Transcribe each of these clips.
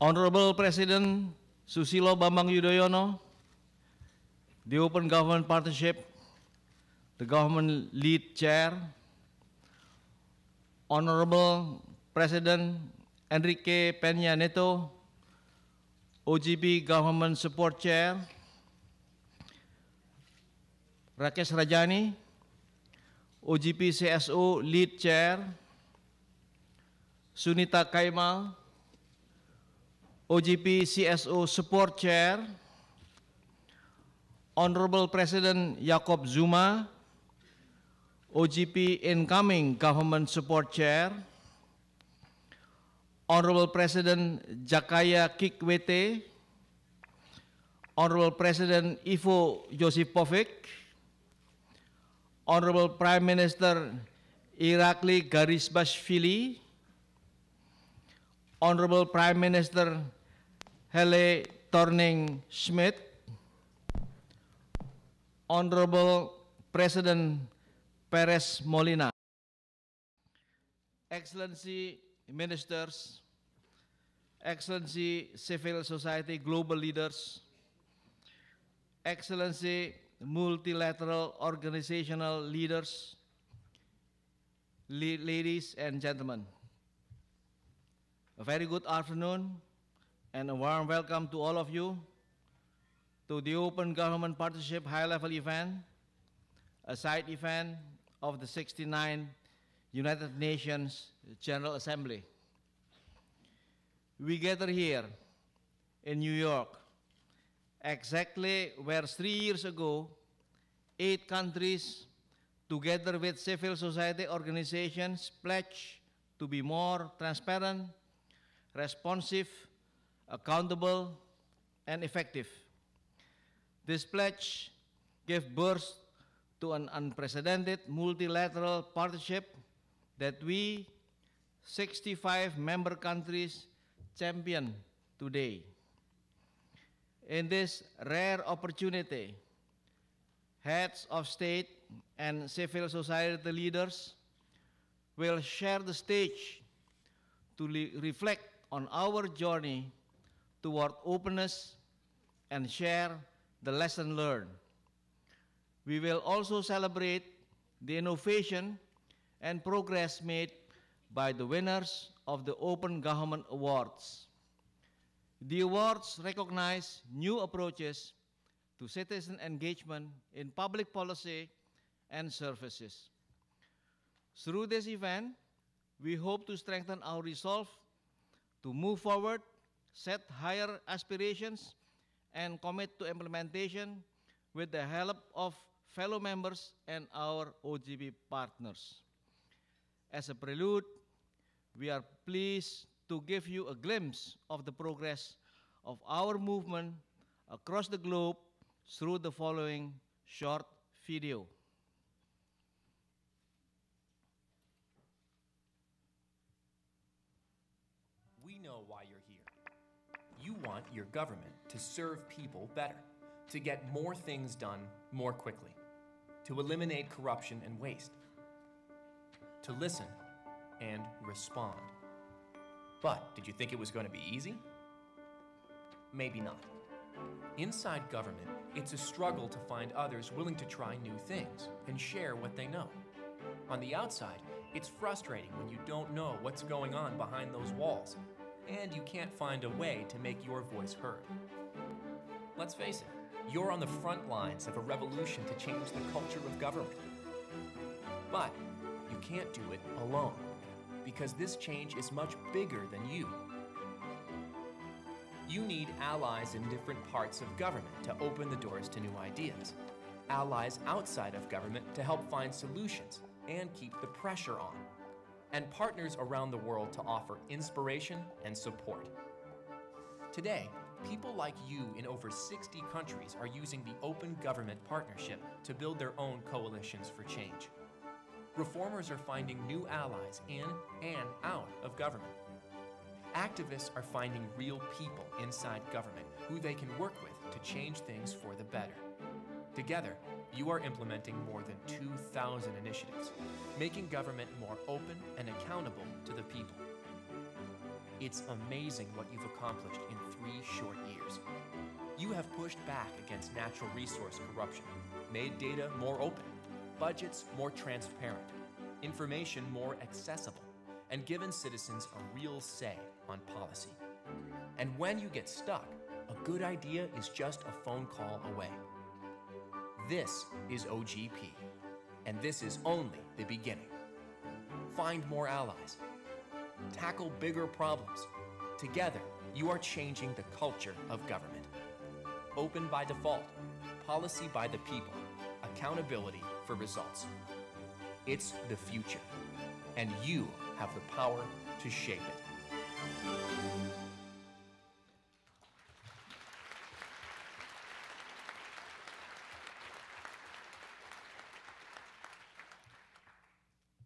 Honorable President Susilo Bambang Yudhoyono, the Open Government Partnership, the Government Lead Chair, Honorable President Enrique Peña Neto, OGP Government Support Chair, Rakesh Rajani, OGP CSO Lead Chair, Sunita Kaimal, OGP CSO Support Chair, Honorable President Jacob Zuma, OGP Incoming Government Support Chair, Honorable President Jakaya Kikwete, Honorable President Ivo Josipovic, Honorable Prime Minister Irakli Garisbashvili, Honorable Prime Minister Hele Thorning-Schmidt, Honorable President Perez Molina, Excellency Ministers, Excellency Civil Society Global Leaders, Excellency Multilateral Organizational Leaders, ladies and gentlemen, a very good afternoon and a warm welcome to all of you to the Open Government Partnership High-Level Event, a side event of the 69th United Nations General Assembly. We gather here in New York, exactly where 3 years ago, 8 countries, together with civil society organizations, pledged to be more transparent, responsive, accountable, and effective. This pledge gave birth to an unprecedented multilateral partnership that we, 65 member countries, champion today. In this rare opportunity, heads of state and civil society leaders will share the stage to reflect on our journey toward openness and share the lesson learned. We will also celebrate the innovation and progress made by the winners of the Open Government Awards. The awards recognize new approaches to citizen engagement in public policy and services. Through this event, we hope to strengthen our resolve to move forward, set higher aspirations, and commit to implementation with the help of fellow members and our OGP partners. As a prelude, we are pleased to give you a glimpse of the progress of our movement across the globe through the following short video. We know why you're here. You want your government to serve people better, to get more things done more quickly, to eliminate corruption and waste, to listen and respond. But did you think it was going to be easy? Maybe not. Inside government, it's a struggle to find others willing to try new things and share what they know. On the outside, it's frustrating when you don't know what's going on behind those walls, and you can't find a way to make your voice heard. Let's face it, you're on the front lines of a revolution to change the culture of government. But you can't do it alone, because this change is much bigger than you. You need allies in different parts of government to open the doors to new ideas, allies outside of government to help find solutions and keep the pressure on, and partners around the world to offer inspiration and support. Today, people like you in over 60 countries are using the Open Government Partnership to build their own coalitions for change. Reformers are finding new allies in and out of government. Activists are finding real people inside government who they can work with to change things for the better. Together, you are implementing more than 2,000 initiatives, making government more open and accountable to the people. It's amazing what you've accomplished in 3 short years. You have pushed back against natural resource corruption, made data more open, budgets more transparent, information more accessible, and given citizens a real say on policy. And when you get stuck, a good idea is just a phone call away. This is OGP, and this is only the beginning. Find more allies. Tackle bigger problems. Together, you are changing the culture of government. Open by default, policy by the people, accountability for results. It's the future, and you have the power to shape it.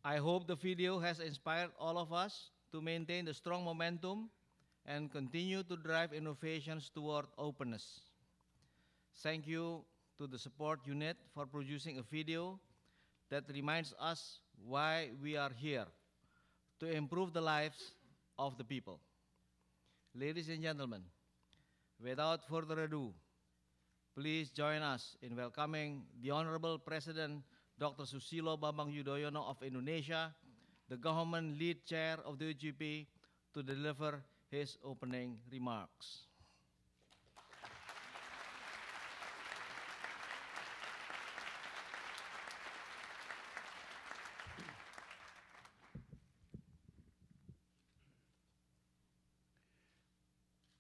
I hope the video has inspired all of us to maintain the strong momentum and continue to drive innovations toward openness. Thank you to the support unit for producing a video that reminds us why we are here, to improve the lives of the people. Ladies and gentlemen, without further ado, please join us in welcoming the Honorable President Dr. Susilo Bambang Yudhoyono of Indonesia, the government lead chair of the OGP, to deliver his opening remarks.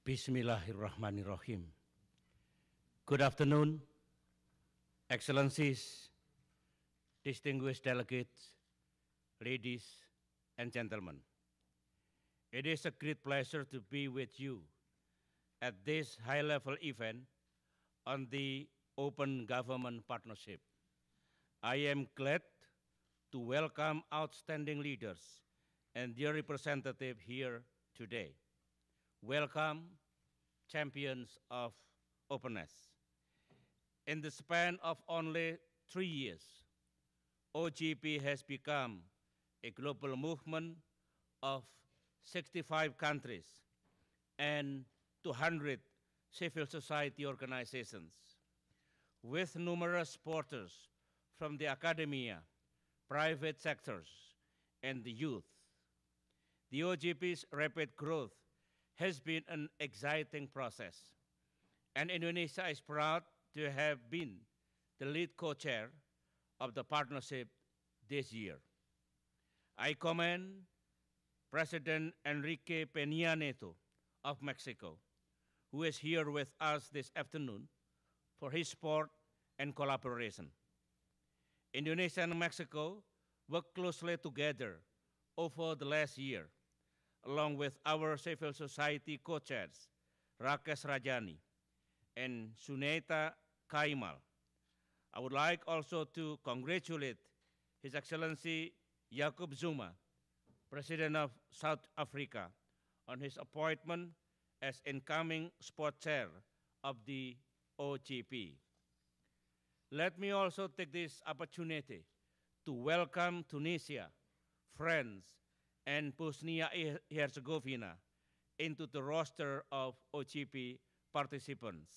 Bismillahirrahmanirrahim. Good afternoon, Excellencies, distinguished delegates, ladies and gentlemen. It is a great pleasure to be with you at this high-level event on the Open Government Partnership. I am glad to welcome outstanding leaders and their representatives here today. Welcome, champions of openness. In the span of only 3 years, OGP has become a global movement of 65 countries and 200 civil society organizations, with numerous supporters from the academia, private sectors, and the youth. The OGP's rapid growth has been an exciting process, and Indonesia is proud to have been the lead co-chair of the partnership this year. I commend President Enrique Peña Nieto of Mexico, who is here with us this afternoon, for his support and collaboration. Indonesia and Mexico worked closely together over the last year, along with our civil society co-chairs, Rakesh Rajani and Suneta Kaimal. I would like also to congratulate His Excellency Jacob Zuma, President of South Africa, on his appointment as incoming sport chair of the OGP. Let me also take this opportunity to welcome Tunisia, France, and Bosnia-Herzegovina into the roster of OGP participants.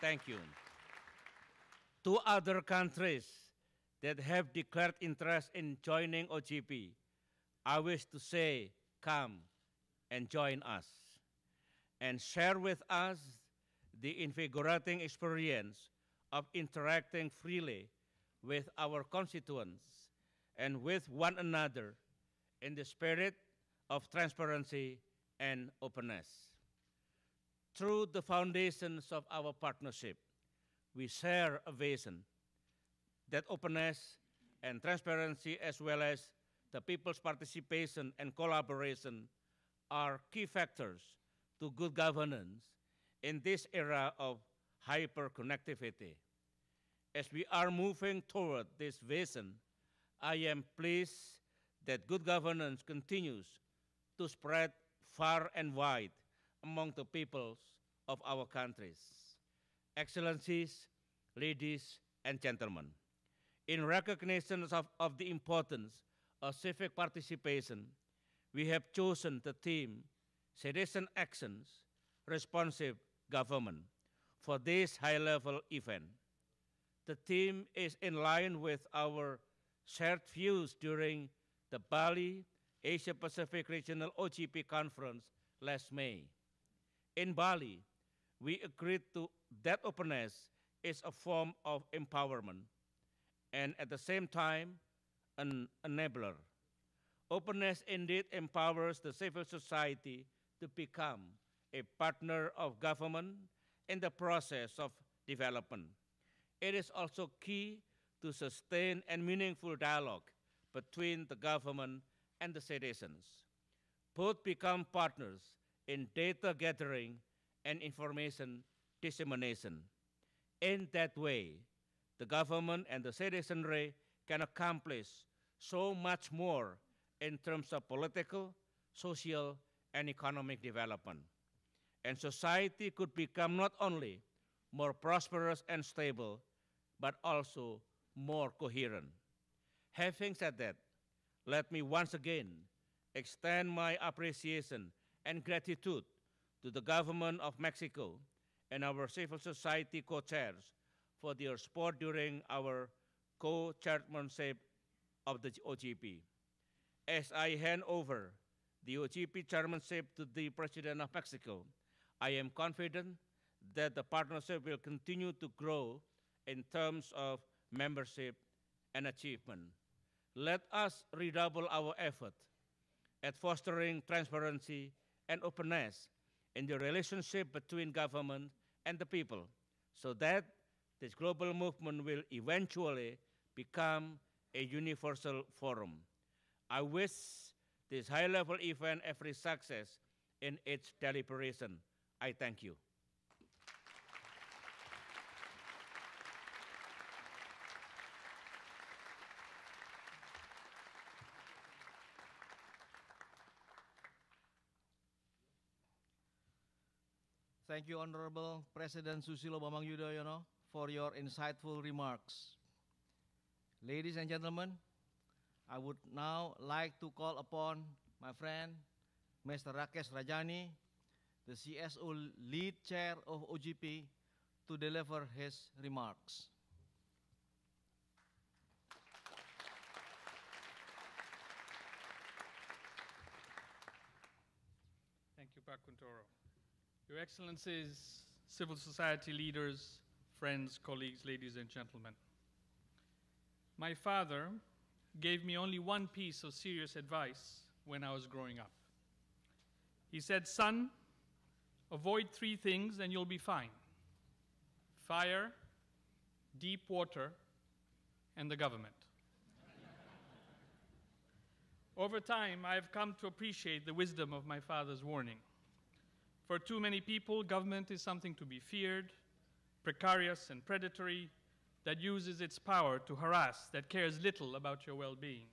Thank you. 2 other countries that have declared interest in joining OGP, I wish to say, come and join us and share with us the invigorating experience of interacting freely with our constituents and with one another in the spirit of transparency and openness. Through the foundations of our partnership, we share a vision that openness and transparency, as well as the people's participation and collaboration, are key factors to good governance in this era of hyper-connectivity. As we are moving toward this vision, I am pleased that good governance continues to spread far and wide among the peoples of our countries. Excellencies, ladies and gentlemen, In recognition of the importance of civic participation, we have chosen the theme Citizen Actions, Responsive Government for this high-level event. The theme is in line with our shared views during the Bali Asia-Pacific Regional OGP Conference last May. In Bali, we agreed that openness is a form of empowerment and at the same time an enabler. Openness indeed empowers the civil society to become a partner of government in the process of development. It is also key to sustain and meaningful dialogue between the government and the citizens. Both become partners in data gathering and information dissemination. In that way, the government and the citizenry can accomplish so much more in terms of political, social, and economic development. And society could become not only more prosperous and stable, but also more coherent. Having said that, let me once again extend my appreciation and gratitude to the government of Mexico and our civil society co-chairs for their support during our co-chairmanship of the OGP. As I hand over the OGP chairmanship to the President of Mexico, I am confident that the partnership will continue to grow in terms of membership and achievement. Let us redouble our effort at fostering transparency and openness in the relationship between government and the people so that this global movement will eventually become a universal forum. I wish this high-level event every success in its deliberation. I thank you. Thank you, Honorable President Susilo Bambang Yudhoyono, for your insightful remarks. Ladies and gentlemen, I would now like to call upon my friend, Mr. Rakesh Rajani, the CSO lead chair of OGP, to deliver his remarks. Thank you, Pak Kuntoro. Your Excellencies, civil society leaders, friends, colleagues, ladies and gentlemen. My father gave me only one piece of serious advice when I was growing up. He said, "Son, avoid three things and you'll be fine: fire, deep water, and the government." Over time, I've come to appreciate the wisdom of my father's warning. For too many people, government is something to be feared, precarious and predatory, that uses its power to harass, that cares little about your well-being.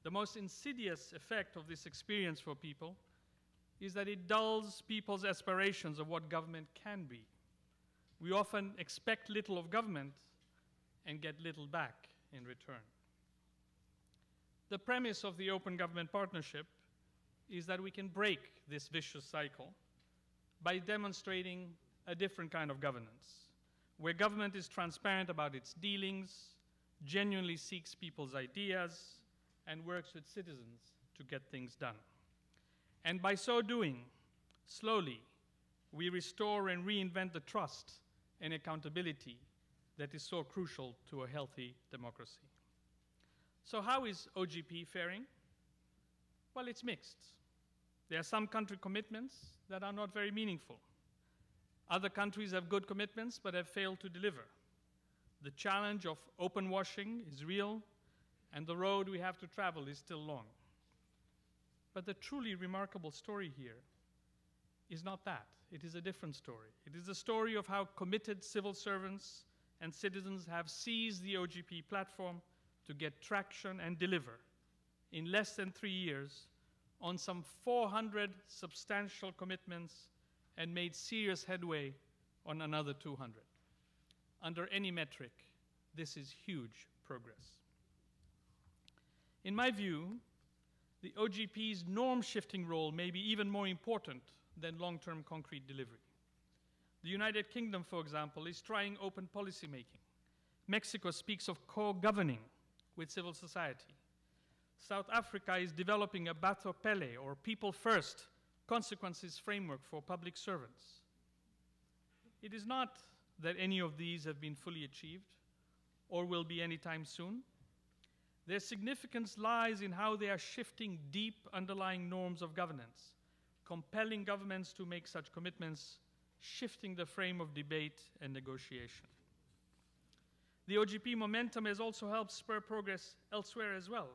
The most insidious effect of this experience for people is that it dulls people's aspirations of what government can be. We often expect little of government and get little back in return. The premise of the Open Government Partnership is that we can break this vicious cycle by demonstrating a different kind of governance, where government is transparent about its dealings, genuinely seeks people's ideas, and works with citizens to get things done. And by so doing, slowly, we restore and reinvent the trust and accountability that is so crucial to a healthy democracy. So how is OGP faring? Well, it's mixed. There are some country commitments that are not very meaningful. Other countries have good commitments but have failed to deliver. The challenge of open washing is real, and the road we have to travel is still long. But the truly remarkable story here is not that. It is a different story. It is the story of how committed civil servants and citizens have seized the OGP platform to get traction and deliver in less than 3 years on some 400 substantial commitments and made serious headway on another 200. Under any metric, this is huge progress. In my view, the OGP's norm-shifting role may be even more important than long-term concrete delivery. The United Kingdom, for example, is trying open policy making. Mexico speaks of co-governing with civil society. South Africa is developing a Bato Pele, or people-first, consequences framework for public servants. It is not that any of these have been fully achieved or will be anytime soon. Their significance lies in how they are shifting deep underlying norms of governance, compelling governments to make such commitments, shifting the frame of debate and negotiation. The OGP momentum has also helped spur progress elsewhere as well,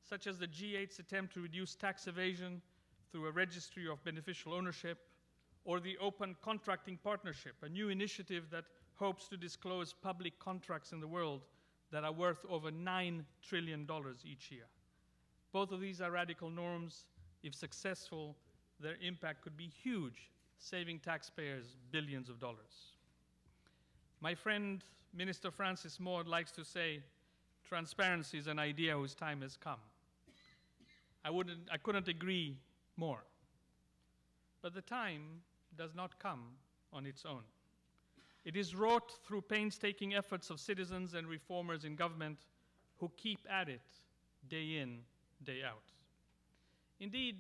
such as the G8's attempt to reduce tax evasion through a registry of beneficial ownership, or the Open Contracting Partnership, a new initiative that hopes to disclose public contracts in the world that are worth over $9 trillion each year. Both of these are radical norms. If successful, their impact could be huge, saving taxpayers billions of dollars. My friend, Minister Francis Maud, likes to say, transparency is an idea whose time has come. I couldn't agree more. But the time does not come on its own. It is wrought through painstaking efforts of citizens and reformers in government who keep at it day in, day out. Indeed,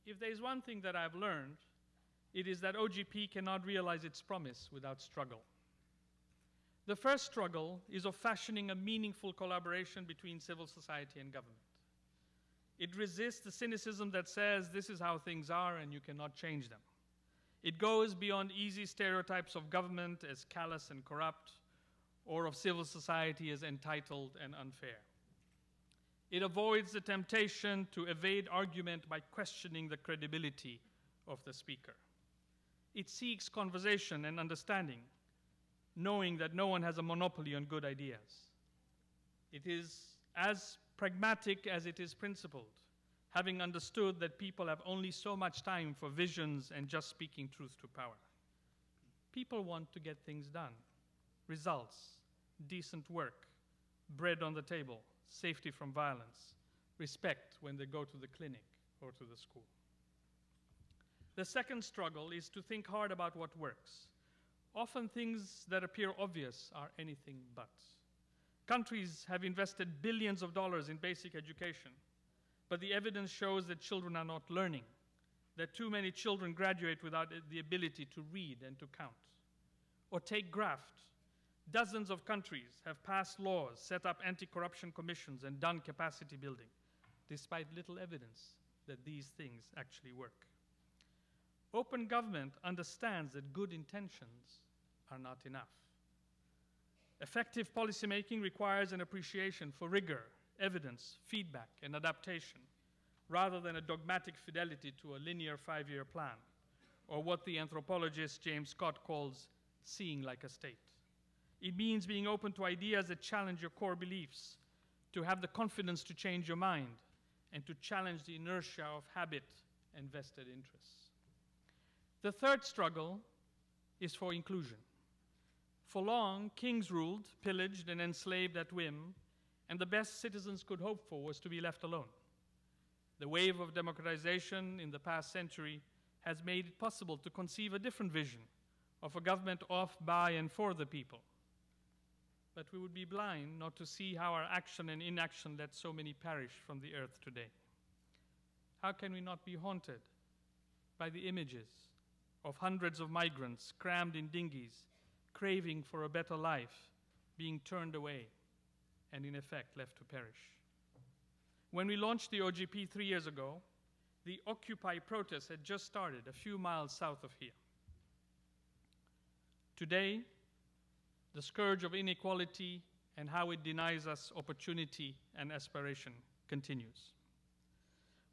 if there is one thing that I've learned, it is that OGP cannot realize its promise without struggle. The first struggle is of fashioning a meaningful collaboration between civil society and government. It resists the cynicism that says this is how things are and you cannot change them. It goes beyond easy stereotypes of government as callous and corrupt, or of civil society as entitled and unfair. It avoids the temptation to evade argument by questioning the credibility of the speaker. It seeks conversation and understanding, knowing that no one has a monopoly on good ideas. It is as pragmatic as it is principled, having understood that people have only so much time for visions and just speaking truth to power. People want to get things done, results, decent work, bread on the table, safety from violence, respect when they go to the clinic or to the school. The second struggle is to think hard about what works. Often things that appear obvious are anything but. Countries have invested billions of dollars in basic education, but the evidence shows that children are not learning, that too many children graduate without the ability to read and to count. Or take graft. Dozens of countries have passed laws, set up anti-corruption commissions, and done capacity building, despite little evidence that these things actually work. Open government understands that good intentions are not enough. Effective policymaking requires an appreciation for rigor, evidence, feedback, and adaptation, rather than a dogmatic fidelity to a linear 5-year plan, or what the anthropologist James Scott calls seeing like a state. It means being open to ideas that challenge your core beliefs, to have the confidence to change your mind, and to challenge the inertia of habit and vested interests. The third struggle is for inclusion. For long, kings ruled, pillaged, and enslaved at whim, and the best citizens could hope for was to be left alone. The wave of democratization in the past century has made it possible to conceive a different vision of a government of, by, and for the people. But we would be blind not to see how our action and inaction let so many perish from the earth today. How can we not be haunted by the images of hundreds of migrants crammed in dinghies, craving for a better life, being turned away, and in effect left to perish? When we launched the OGP 3 years ago, the Occupy protest had just started a few miles south of here. Today, the scourge of inequality and how it denies us opportunity and aspiration continues.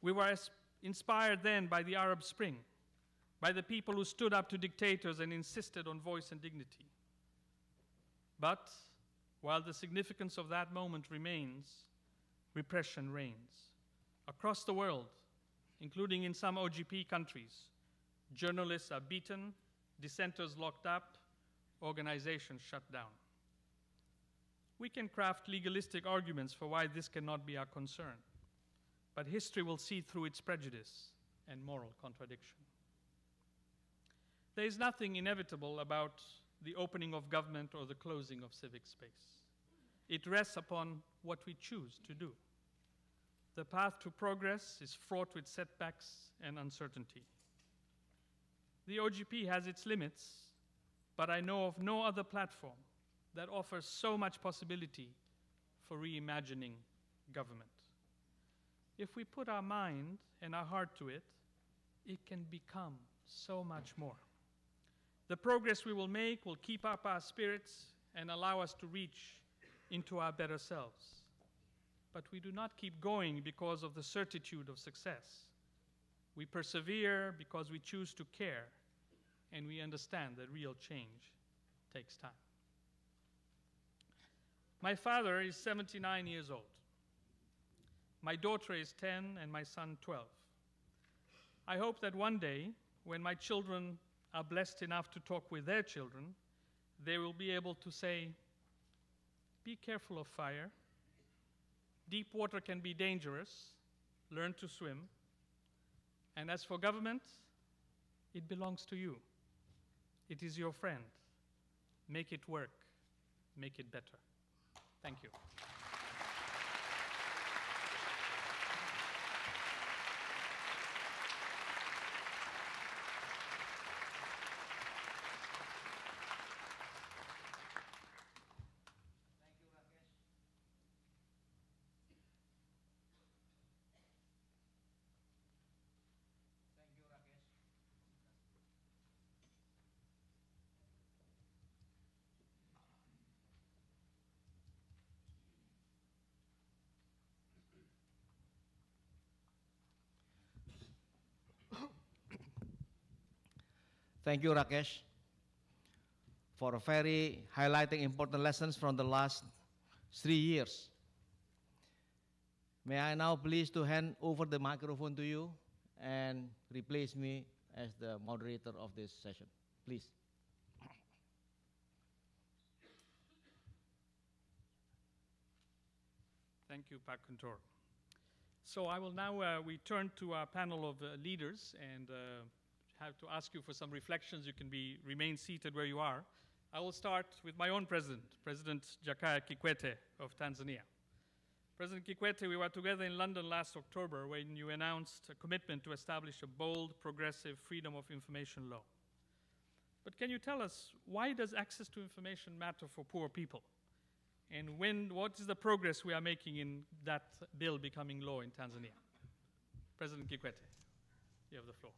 We were inspired then by the Arab Spring, by the people who stood up to dictators and insisted on voice and dignity. But while the significance of that moment remains, repression reigns. Across the world, including in some OGP countries, journalists are beaten, dissenters locked up, organizations shut down. We can craft legalistic arguments for why this cannot be our concern, but history will see through its prejudice and moral contradiction. There is nothing inevitable about the opening of government or the closing of civic space. It rests upon what we choose to do. The path to progress is fraught with setbacks and uncertainty. The OGP has its limits, but I know of no other platform that offers so much possibility for reimagining government. If we put our mind and our heart to it, it can become so much more. The progress we will make will keep up our spirits and allow us to reach into our better selves. But we do not keep going because of the certitude of success. We persevere because we choose to care, and we understand that real change takes time. My father is 79 years old. My daughter is 10 and my son 12. I hope that one day, when my children are blessed enough to talk with their children, they will be able to say, "Be careful of fire. Deep water can be dangerous. Learn to swim. And as for government, it belongs to you. It is your friend. Make it work. Make it better." Thank you. Thank you, Rakesh, for very highlighting important lessons from the last 3 years. May I now please to hand over the microphone to you and replace me as the moderator of this session. Please. Thank you, Pak Kuntor. So I will now return to our panel of leaders and have to ask you for some reflections. You can remain seated where you are. I will start with my own president, President Jakaya Kikwete of Tanzania. President Kikwete, we were together in London last October when you announced a commitment to establish a bold, progressive freedom of information law. But can you tell us, why does access to information matter for poor people? And what is the progress we are making in that bill becoming law in Tanzania? President Kikwete, you have the floor.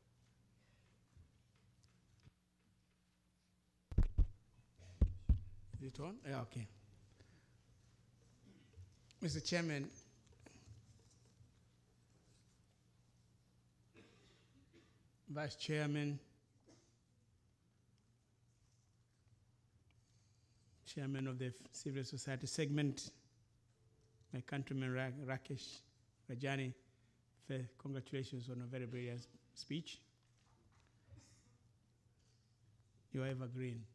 Is it on? Yeah, okay. Mr. Chairman, Vice Chairman, Chairman of the Civil Society segment, my countryman Rakesh Rajani, congratulations on a very brilliant speech. You are evergreen.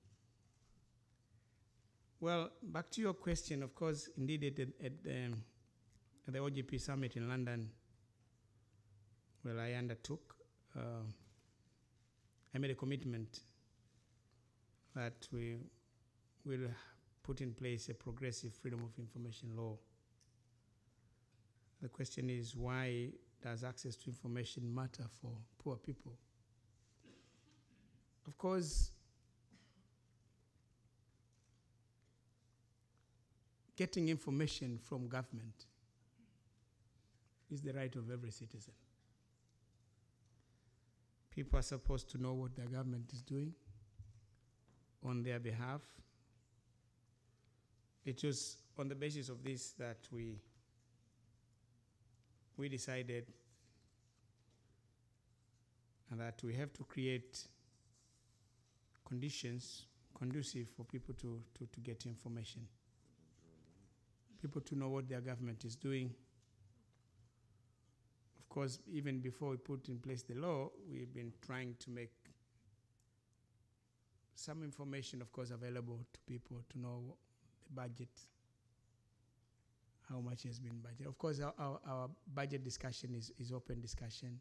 Well, back to your question, of course, indeed at the OGP summit in London, well, I undertook, I made a commitment that we will put in place a progressive freedom of information law. The question is, why does access to information matter for poor people? Of course, getting information from government is the right of every citizen. People are supposed to know what their government is doing on their behalf. It was on the basis of this that we decided that we have to create conditions conducive for people to get information. People to know what their government is doing. Of course, even before we put in place the law, we've been trying to make some information, of course, available to people to know the budget how much has been budgeted. Of course, our budget discussion is open discussion.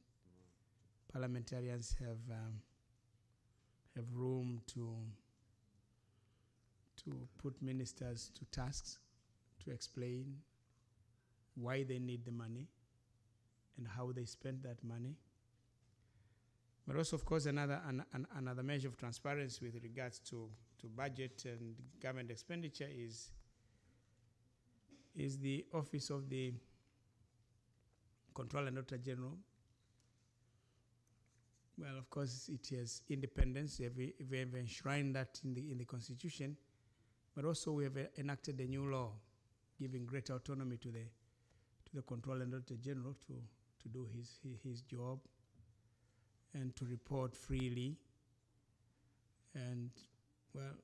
Parliamentarians have room to put ministers to tasks to explain why they need the money and how they spend that money. But also, of course, another measure of transparency with regards to budget and government expenditure is the Office of the Controller and Auditor General. Well, of course, it has independence. We have enshrined that in the Constitution, but also we have enacted a new law giving greater autonomy to the Controller and Auditor General to do his job and to report freely. And well,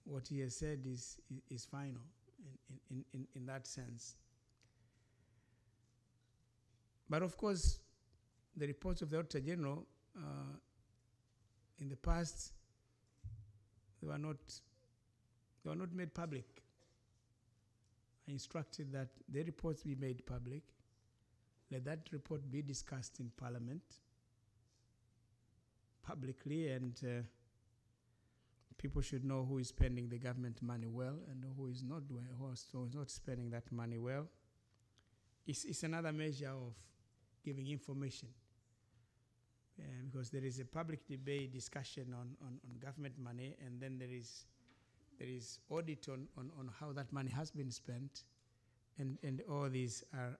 what he has said is final in that sense. But of course, the reports of the Auditor General in the past, they were not made public. I instructed that the reports be made public. Let that report be discussed in Parliament publicly, and people should know who is spending the government money well and who is not doing, who is not spending that money well. It's another measure of giving information, because there is a public debate, discussion on government money, and then there is audit on how that money has been spent, and all these are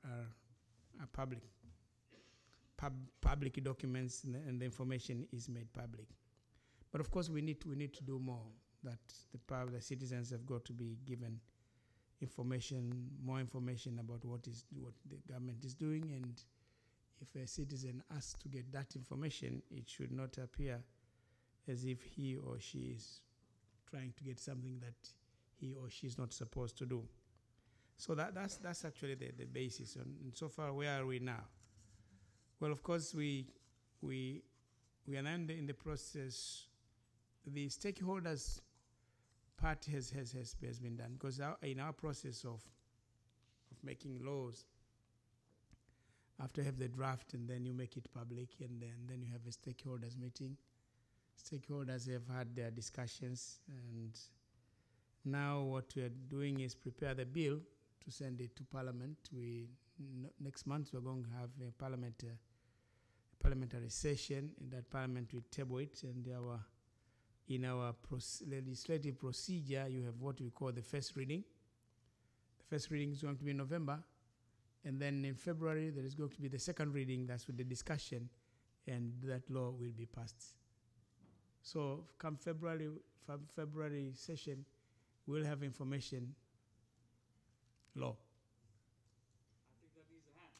public documents, and the information is made public. But of course, we need to do more. That the citizens have got to be given information, more information about what the government is doing, and if a citizen asks to get that information, it should not appear as if he or she is trying to get something that he or she is not supposed to do. So that's actually the basis. And so far, where are we now? Well, of course, we are now in the process. The stakeholders part has been done, because in our process of making laws, after you have the draft and then you make it public, and then you have a stakeholders meeting. Stakeholders have had their discussions, and now what we are doing is prepare the bill to send it to Parliament. Next month we're going to have a parliamentary session. In that Parliament we table it, and in our legislative procedure you have what we call the first reading. The first reading is going to be in November, and then in February there is going to be the second reading. That's with the discussion, and that law will be passed. So come February session, we'll have information law. I think that needs a hand.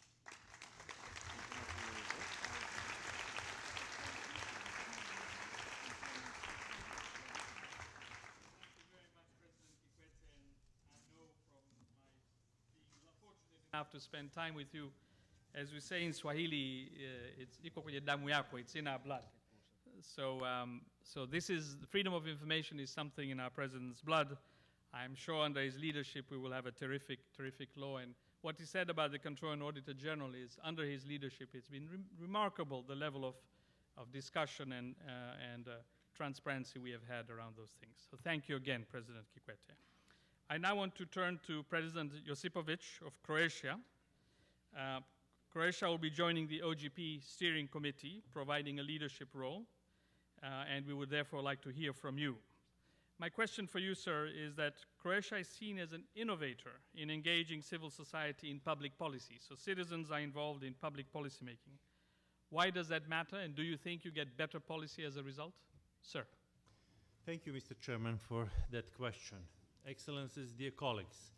Thank you very much, President Kikwete, and I know from my being fortunate enough to spend time with you, as we say in Swahili, it's iko kwenye damu yako, it's in our blood. So this is, the freedom of information is something in our president's blood. I'm sure under his leadership we will have a terrific law. And what he said about the Controller and Auditor General is, under his leadership, it's been remarkable the level of discussion and transparency we have had around those things. So thank you again, President Kikwete. I now want to turn to President Josipovic of Croatia. Croatia will be joining the OGP Steering Committee, providing a leadership role, and we would therefore like to hear from you. My question for you, sir, is that Croatia is seen as an innovator in engaging civil society in public policy. So citizens are involved in public policy making. Why does that matter, and do you think you get better policy as a result? Sir. Thank you, Mr. Chairman, for that question. Excellencies, dear colleagues,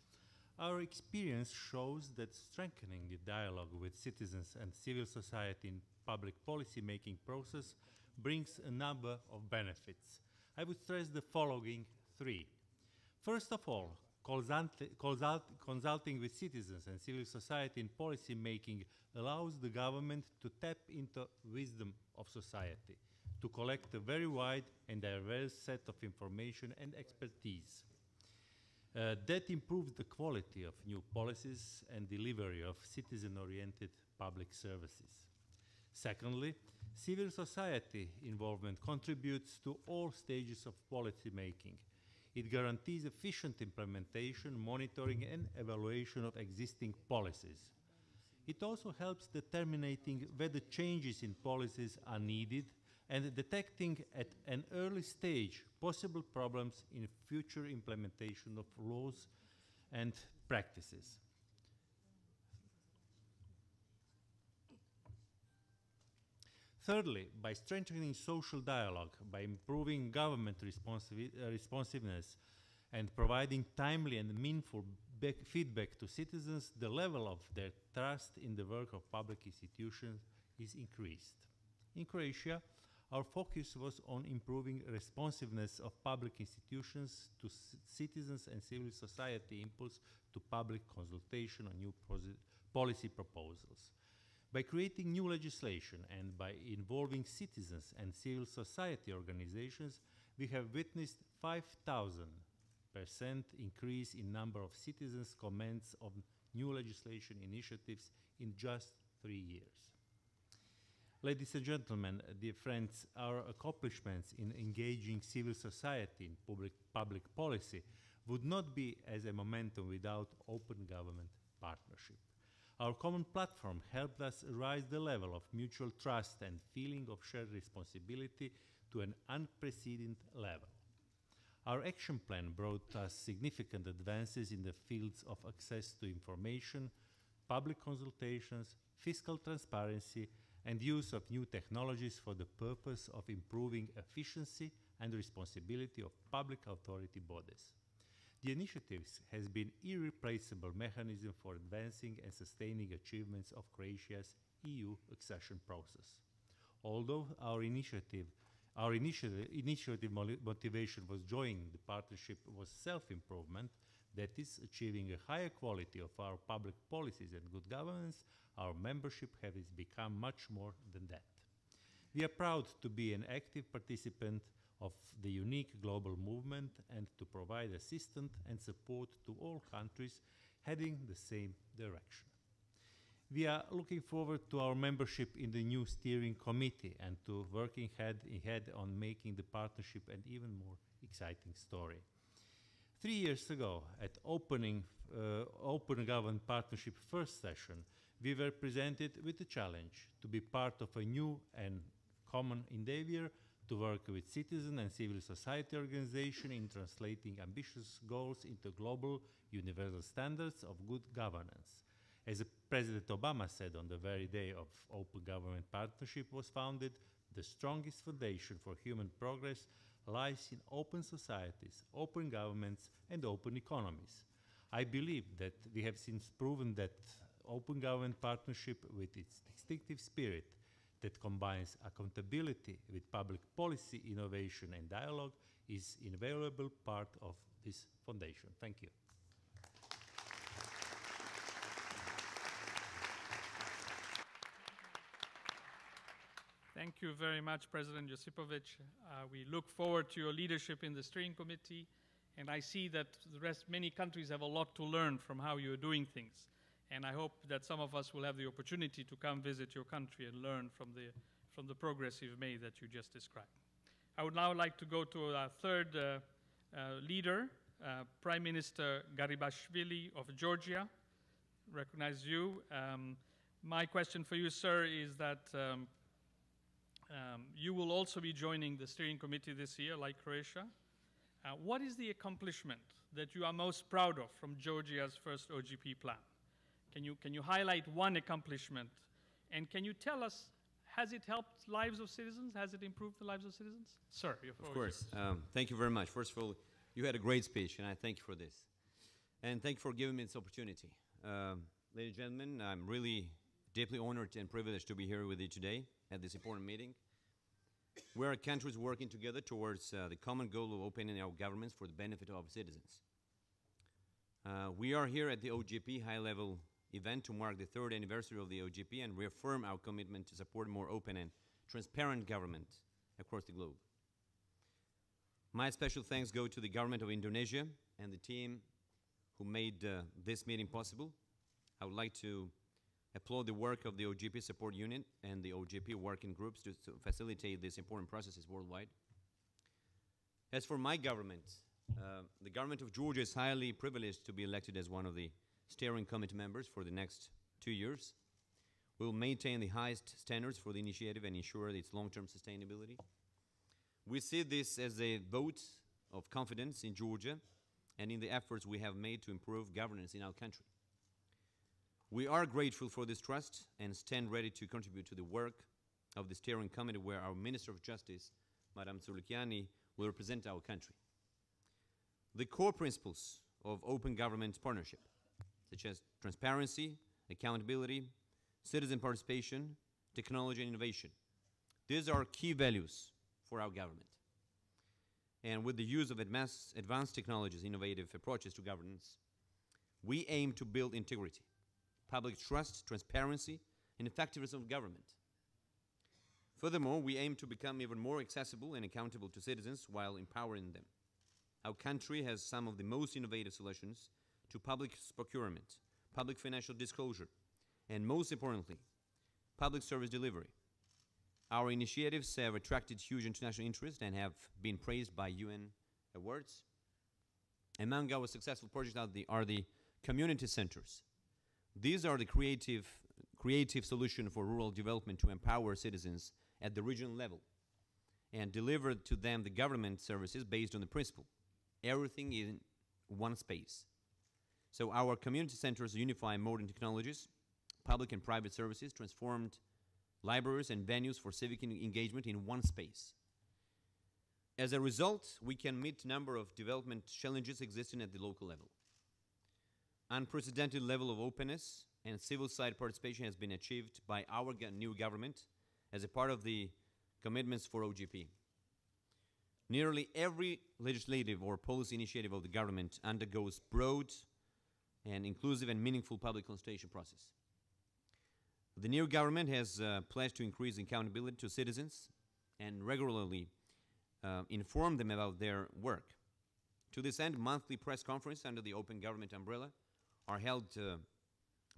our experience shows that strengthening the dialogue with citizens and civil society in public policy making process brings a number of benefits. I would stress the following three. First of all, consulting with citizens and civil society in policy making allows the government to tap into wisdom of society, to collect a very wide and diverse set of information and expertise. That improves the quality of new policies and delivery of citizen-oriented public services. Secondly, civil society involvement contributes to all stages of policy making. It guarantees efficient implementation, monitoring, and evaluation of existing policies. It also helps determining whether changes in policies are needed and detecting at an early stage possible problems in future implementation of laws and practices. Thirdly, by strengthening social dialogue, by improving government responsiveness, and providing timely and meaningful feedback to citizens, the level of their trust in the work of public institutions is increased. In Croatia, our focus was on improving responsiveness of public institutions to citizens and civil society impulse to public consultation on new policy proposals. By creating new legislation and by involving citizens and civil society organizations, we have witnessed 5,000% increase in number of citizens' comments on new legislation initiatives in just 3 years. Ladies and gentlemen, dear friends, our accomplishments in engaging civil society in public policy would not be as a momentum without open government partnership. Our common platform helped us raise the level of mutual trust and feeling of shared responsibility to an unprecedented level. Our action plan brought us significant advances in the fields of access to information, public consultations, fiscal transparency, and use of new technologies for the purpose of improving efficiency and responsibility of public authority bodies. The initiatives has been irreplaceable mechanism for advancing and sustaining achievements of Croatia's EU accession process. Although our initiative motivation was joining the partnership was self-improvement, that is, achieving a higher quality of our public policies and good governance, our membership has become much more than that. We are proud to be an active participant of the unique global movement and to provide assistance and support to all countries heading the same direction. We are looking forward to our membership in the new steering committee and to working head in head on making the partnership an even more exciting story. 3 years ago, at Open Government Partnership first session, we were presented with the challenge to be part of a new and common endeavor to work with citizen and civil society organizations in translating ambitious goals into global universal standards of good governance. As President Obama said on the very day of Open Government Partnership was founded, the strongest foundation for human progress lies in open societies, open governments, and open economies. I believe that we have since proven that Open Government Partnership, with its distinctive spirit that combines accountability with public policy, innovation, and dialogue, is an invaluable part of this foundation. Thank you. Thank you very much, President Josipovic. We look forward to your leadership in the steering committee, and I see that many countries have a lot to learn from how you're doing things. And I hope that some of us will have the opportunity to come visit your country and learn from the progress you've made that you just described. I would now like to go to our third leader, Prime Minister Garibashvili of Georgia. Recognize you. My question for you, sir, is that you will also be joining the steering committee this year, like Croatia. What is the accomplishment that you are most proud of from Georgia's first OGP plan? Can you highlight one accomplishment? And can you tell us, has it helped lives of citizens? Has it improved the lives of citizens? Sir, your floor. Of course. Thank you very much. First of all, you had a great speech, and I thank you for this. And thank you for giving me this opportunity. Ladies and gentlemen, I'm really deeply honored and privileged to be here with you today at this important meeting. We are countries working together towards the common goal of opening our governments for the benefit of citizens. We are here at the OGP high-level event to mark the 3rd anniversary of the OGP and reaffirm our commitment to support more open and transparent government across the globe. My special thanks go to the government of Indonesia and the team who made this meeting possible. I would like to applaud the work of the OGP Support Unit and the OGP working groups to facilitate these important processes worldwide. As for my government, the government of Georgia is highly privileged to be elected as one of the steering committee members for the next 2 years. We will maintain the highest standards for the initiative and ensure its long-term sustainability. We see this as a vote of confidence in Georgia and in the efforts we have made to improve governance in our country. We are grateful for this trust and stand ready to contribute to the work of the steering committee where our Minister of Justice, Madam Tzurlikiani, will represent our country. The core principles of open government partnership, such as transparency, accountability, citizen participation, technology and innovation, these are key values for our government. And with the use of advanced technologies, innovative approaches to governance, we aim to build integrity, public trust, transparency, and effectiveness of government. Furthermore, we aim to become even more accessible and accountable to citizens while empowering them. Our country has some of the most innovative solutions to public procurement, public financial disclosure, and most importantly, public service delivery. Our initiatives have attracted huge international interest and have been praised by UN awards. Among our successful projects are the community centers. These are the creative solution for rural development to empower citizens at the regional level and deliver to them the government services based on the principle, everything in one space. So our community centers unify modern technologies, public and private services, transformed libraries and venues for civic engagement in one space. As a result, we can meet a number of development challenges existing at the local level. Unprecedented level of openness and civil society participation has been achieved by our new government as a part of the commitments for OGP. Nearly every legislative or policy initiative of the government undergoes broad and inclusive and meaningful public consultation process. The new government has pledged to increase accountability to citizens and regularly inform them about their work. To this end, monthly press conferences under the open government umbrella are held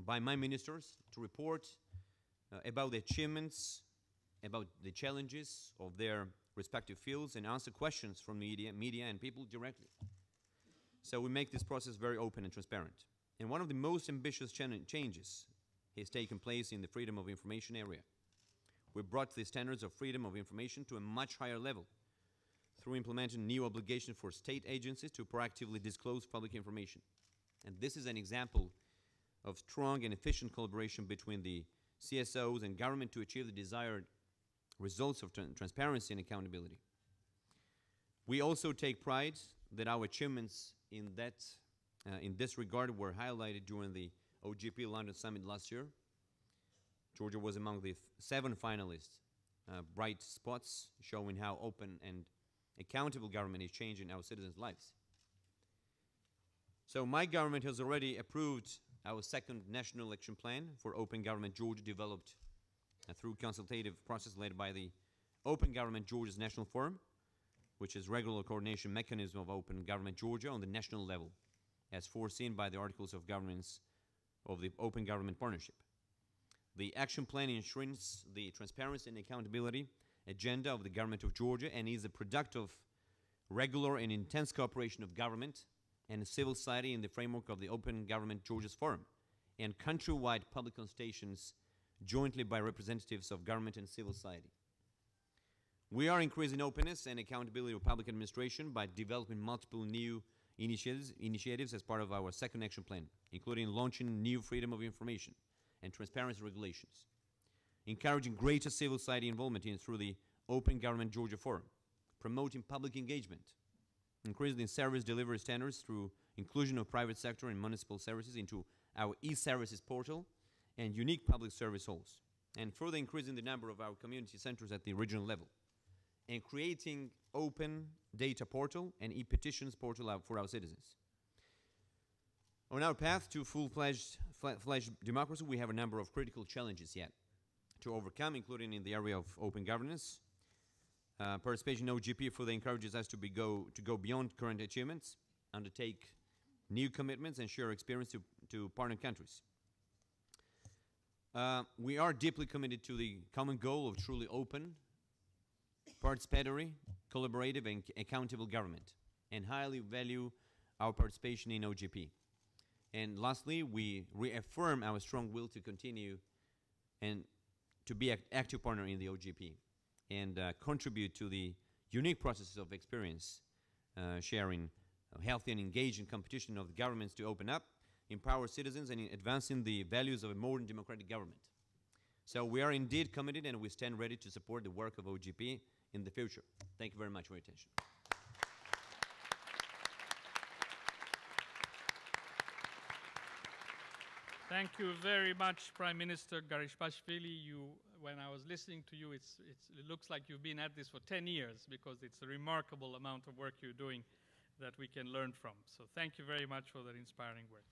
by my ministers to report about the achievements, about the challenges of their respective fields, and answer questions from media and people directly. So we make this process very open and transparent. And one of the most ambitious changes has taken place in the freedom of information area. We brought the standards of freedom of information to a much higher level through implementing new obligations for state agencies to proactively disclose public information. And this is an example of strong and efficient collaboration between the CSOs and government to achieve the desired results of transparency and accountability. We also take pride that our achievements in this regard were highlighted during the OGP London Summit last year. Georgia was among the 7 finalists, bright spots showing how open and accountable government is changing our citizens' lives. So my government has already approved our second national action plan for open government Georgia, developed through consultative process led by the Open Government Georgia's National Forum, which is regular coordination mechanism of open government Georgia on the national level, as foreseen by the Articles of Governance of the Open Government Partnership. The action plan ensures the transparency and accountability agenda of the government of Georgia and is a product of regular and intense cooperation of government and civil society in the framework of the Open Government Georgia's Forum and countrywide public consultations jointly by representatives of government and civil society. We are increasing openness and accountability of public administration by developing multiple new initiatives as part of our second action plan, including launching new freedom of information and transparency regulations, encouraging greater civil society involvement through the Open Government Georgia Forum, promoting public engagement, increasing service delivery standards through inclusion of private sector and municipal services into our e-services portal and unique public service halls, and further increasing the number of our community centers at the regional level, and creating open data portal and e-petitions portal for our citizens. On our path to full-fledged democracy, we have a number of critical challenges yet to overcome, including in the area of open governance. Participation in OGP further encourages us to go beyond current achievements, undertake new commitments, and share experience to partner countries. We are deeply committed to the common goal of truly open, participatory, collaborative, and accountable government, and highly value our participation in OGP. And lastly, we reaffirm our strong will to continue and to be an active partner in the OGP and contribute to the unique processes of experience sharing, healthy and engaging competition of the governments to open up, empower citizens, and advancing the values of a modern democratic government. So we are indeed committed, and we stand ready to support the work of OGP in the future. Thank you very much for your attention. Thank you very much, Prime Minister Garishpashvili. When I was listening to you, it looks like you've been at this for 10 years, because it's a remarkable amount of work you're doing that we can learn from. So thank you very much for that inspiring work.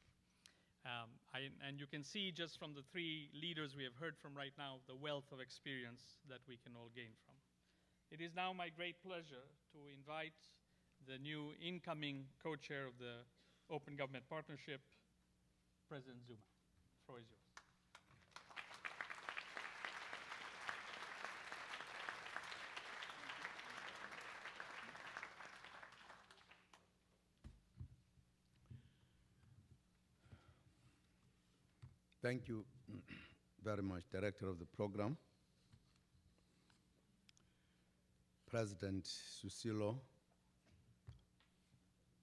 And you can see just from the three leaders we have heard from right now, the wealth of experience that we can all gain from. It is now my great pleasure to invite the new incoming co-chair of the Open Government Partnership, President Zuma. The floor is yours. Thank you very much, Director of the Program, President Susilo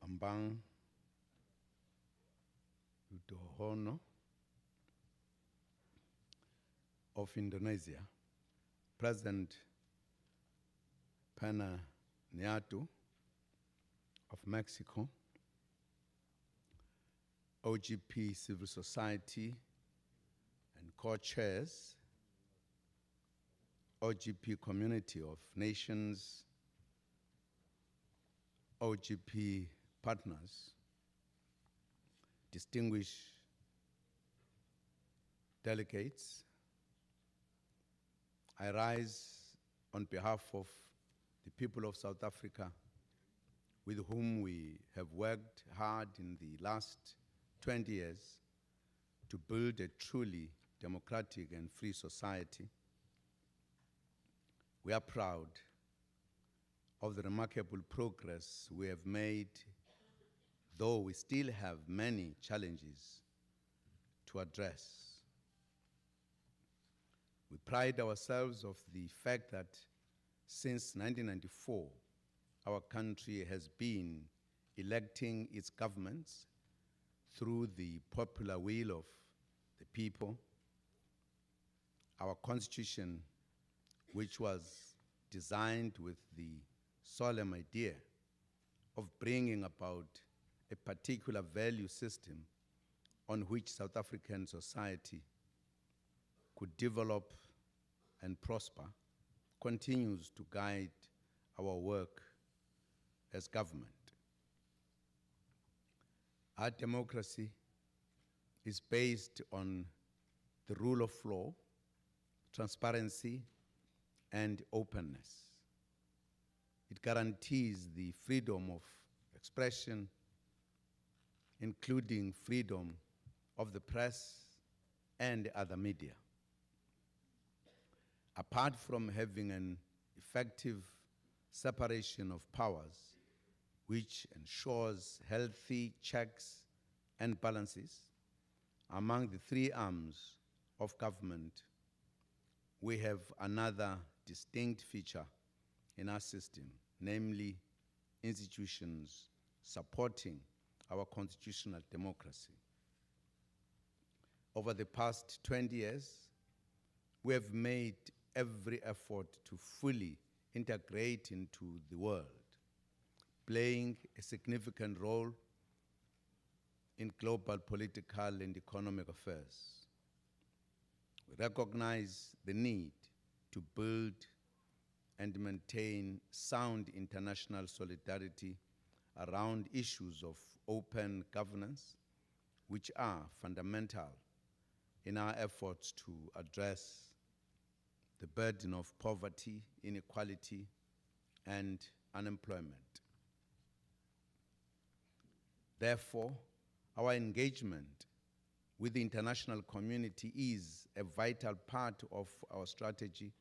Ambang Yudhoyono of Indonesia, President Pena Niatu of Mexico, OGP Civil Society and co-chairs, OGP Community of Nations, OGP partners, distinguished delegates, I rise on behalf of the people of South Africa with whom we have worked hard in the last 20 years to build a truly democratic and free society. We are proud of the remarkable progress we have made, though we still have many challenges to address. We pride ourselves of the fact that since 1994, our country has been electing its governments through the popular will of the people. Our constitution, which was designed with the solemn idea of bringing about a particular value system on which South African society could develop and prosper, continues to guide our work as government. Our democracy is based on the rule of law, transparency, and openness. It guarantees the freedom of expression, including freedom of the press and other media. Apart from having an effective separation of powers, which ensures healthy checks and balances among the three arms of government, we have another distinct feature in our system, namely institutions supporting our constitutional democracy. Over the past 20 years, we have made every effort to fully integrate into the world, playing a significant role in global political and economic affairs. We recognize the need to build and maintain sound international solidarity around issues of open governance, which are fundamental in our efforts to address the burden of poverty, inequality, and unemployment. Therefore, our engagement with the international community is a vital part of our strategy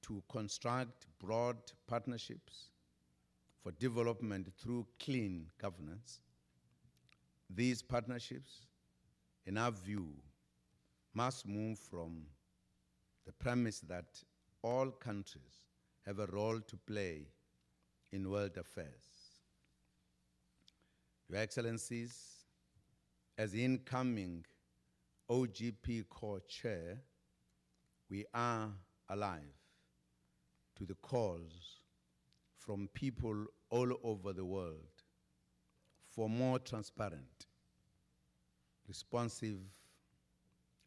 to construct broad partnerships for development through clean governance. These partnerships, in our view, must move from the premise that all countries have a role to play in world affairs. Your Excellencies, as incoming OGP core chair, we are alive to the calls from people all over the world for more transparent, responsive,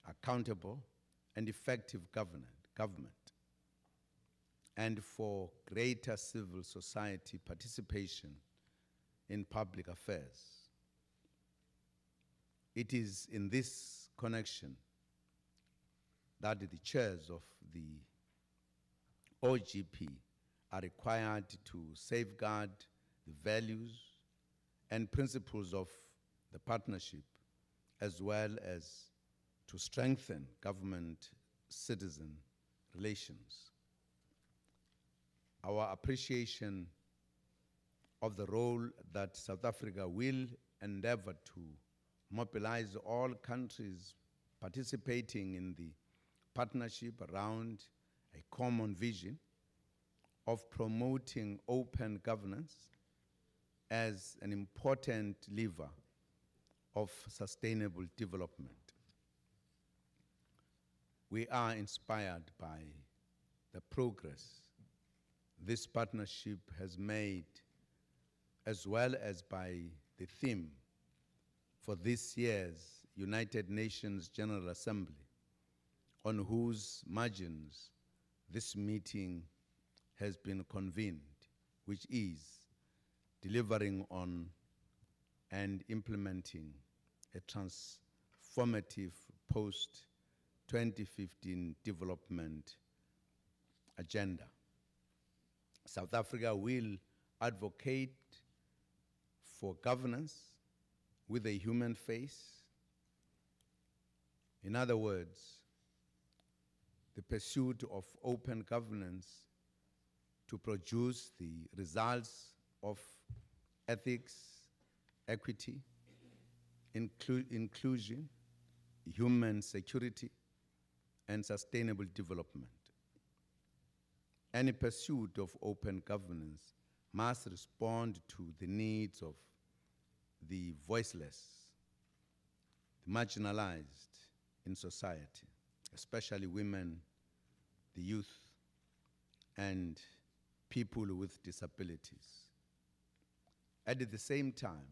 accountable, and effective government, and for greater civil society participation in public affairs. It is in this connection that the chairs of the OGP are required to safeguard the values and principles of the partnership, as well as to strengthen government-citizen relations. Our appreciation of the role that South Africa will endeavor to mobilize all countries participating in the partnership around a common vision of promoting open governance as an important lever of sustainable development. We are inspired by the progress this partnership has made, as well as by the theme for this year's United Nations General Assembly, on whose margins this meeting has been convened, which is delivering on and implementing a transformative post-2015 development agenda. South Africa will advocate for governance with a human face. In other words, the pursuit of open governance to produce the results of ethics, equity, inclusion, human security, and sustainable development. Any pursuit of open governance must respond to the needs of the voiceless, the marginalized in society, especially women, the youth, and people with disabilities. At the same time,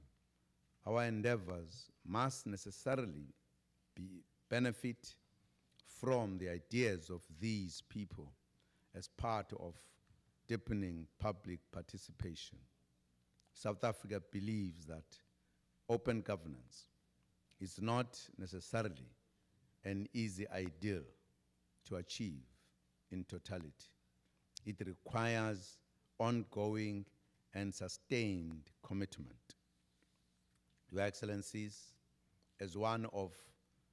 our endeavors must necessarily benefit from the ideas of these people as part of deepening public participation. South Africa believes that open governance is not necessarily an easy ideal to achieve in totality. It requires ongoing and sustained commitment. Your Excellencies, as one of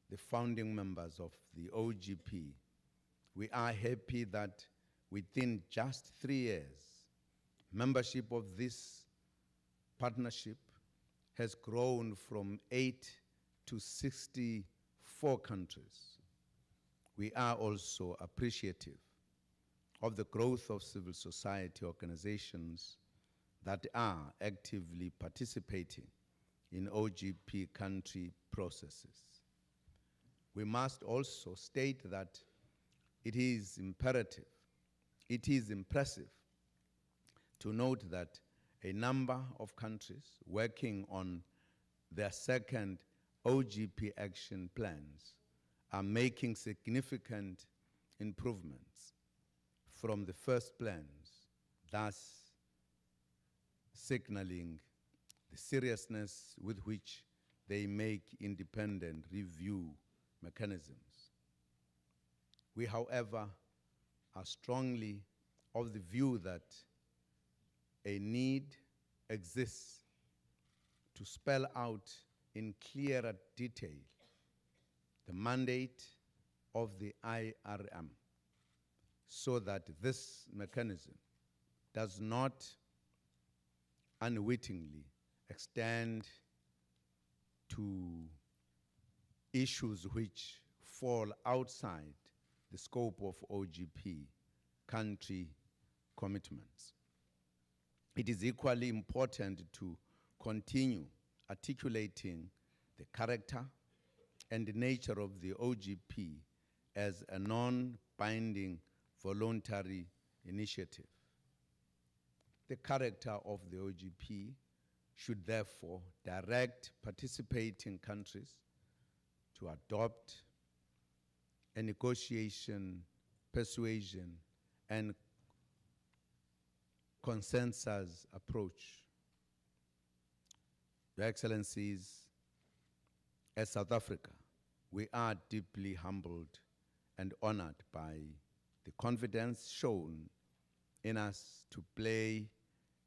the founding members of the OGP, we are happy that within just 3 years, membership of this partnership has grown from 8 to 64 countries. We are also appreciative of the growth of civil society organizations that are actively participating in OGP country processes. We must also state that it is impressive to note that a number of countries working on their second OGP action plans are making significant improvements from the first plans, thus signaling the seriousness with which they make independent review mechanisms. We, however, are strongly of the view that a need exists to spell out in clearer detail the mandate of the IRM so that this mechanism does not unwittingly extend to issues which fall outside the scope of OGP country commitments. It is equally important to continue articulating the character and the nature of the OGP as a non-binding voluntary initiative. The character of the OGP should therefore direct participating countries to adopt a negotiation, persuasion, and consensus approach. Your Excellencies, as South Africa, we are deeply humbled and honored by the confidence shown in us to play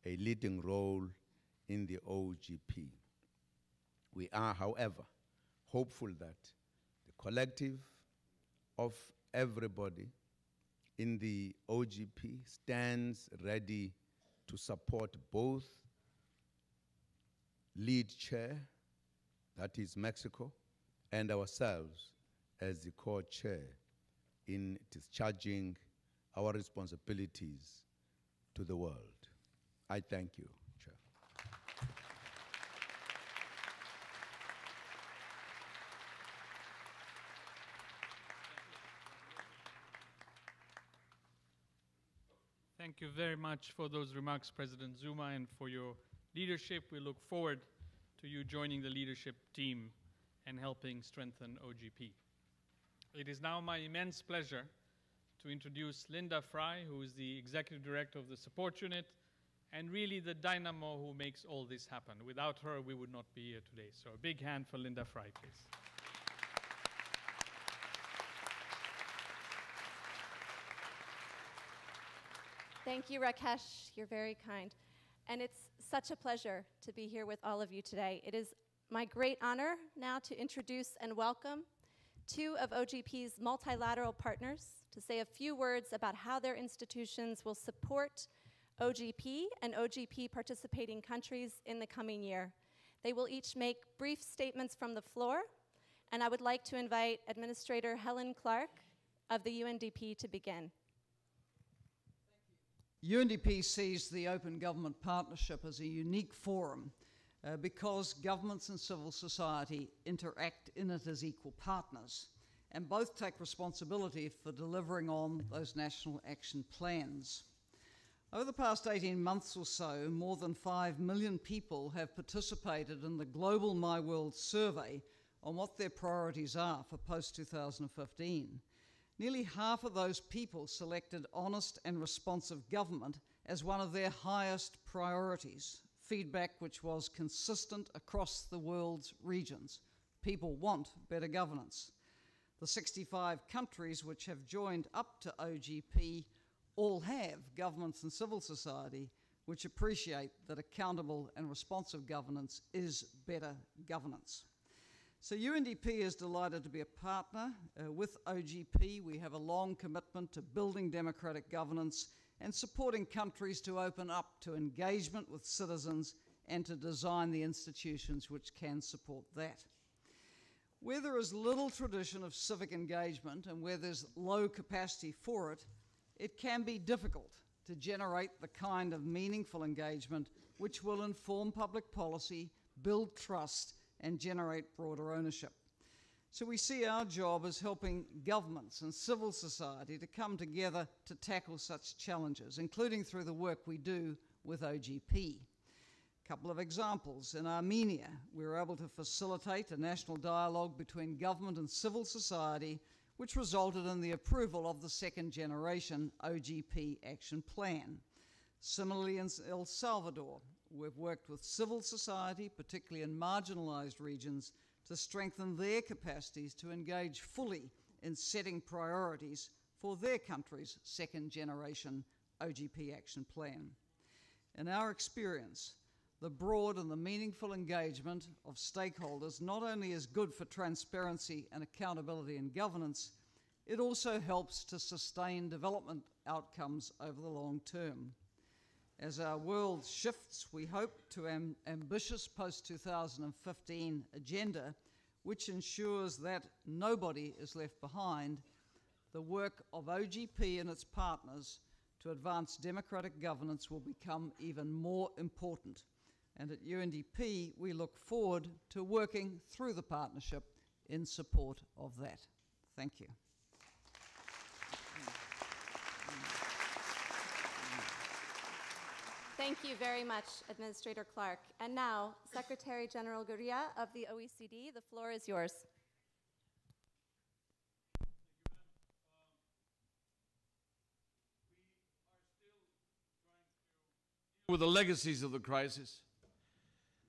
a leading role in the OGP. We are, however, hopeful that the collective of everybody in the OGP stands ready to support both lead chair, that is Mexico, and ourselves as the co-chair in discharging our responsibilities to the world. I thank you, Chair. Thank you very much for those remarks, President Zuma, and for your leadership. We look forward to you joining the leadership team and helping strengthen OGP. It is now my immense pleasure to introduce Linda Fry, who is the Executive Director of the Support Unit, and really the dynamo who makes all this happen. Without her, we would not be here today. So a big hand for Linda Fry, please. Thank you, Rakesh. You're very kind. And it's such a pleasure to be here with all of you today. It is my great honor now to introduce and welcome two of OGP's multilateral partners to say a few words about how their institutions will support OGP and OGP participating countries in the coming year. They will each make brief statements from the floor, and I would like to invite Administrator Helen Clark of the UNDP to begin. UNDP sees the Open Government Partnership as a unique forum because governments and civil society interact in it as equal partners, and both take responsibility for delivering on those national action plans. Over the past 18 months or so, more than 5 million people have participated in the global My World survey on what their priorities are for post-2015. Nearly half of those people selected honest and responsive government as one of their highest priorities, feedback which was consistent across the world's regions. People want better governance. The 65 countries which have joined up to OGP all have governments and civil society which appreciate that accountable and responsive governance is better governance. So UNDP is delighted to be a partner with OGP. We have a long commitment to building democratic governance and supporting countries to open up to engagement with citizens and to design the institutions which can support that. Where there is little tradition of civic engagement and where there's low capacity for it, it can be difficult to generate the kind of meaningful engagement which will inform public policy, build trust, and generate broader ownership. So we see our job as helping governments and civil society to come together to tackle such challenges, including through the work we do with OGP. A couple of examples. In Armenia, we were able to facilitate a national dialogue between government and civil society, which resulted in the approval of the second generation OGP action plan. Similarly, in El Salvador, we've worked with civil society, particularly in marginalized regions, to strengthen their capacities to engage fully in setting priorities for their country's second generation OGP action plan. In our experience, the broad and the meaningful engagement of stakeholders not only is good for transparency and accountability in governance, it also helps to sustain development outcomes over the long term. As our world shifts, we hope to an ambitious post-2015 agenda which ensures that nobody is left behind. The work of OGP and its partners to advance democratic governance will become even more important. And at UNDP, we look forward to working through the partnership in support of that. Thank you. Thank you very much, Administrator Clark. And now, Secretary General Gurria of the OECD, the floor is yours. With the legacies of the crisis,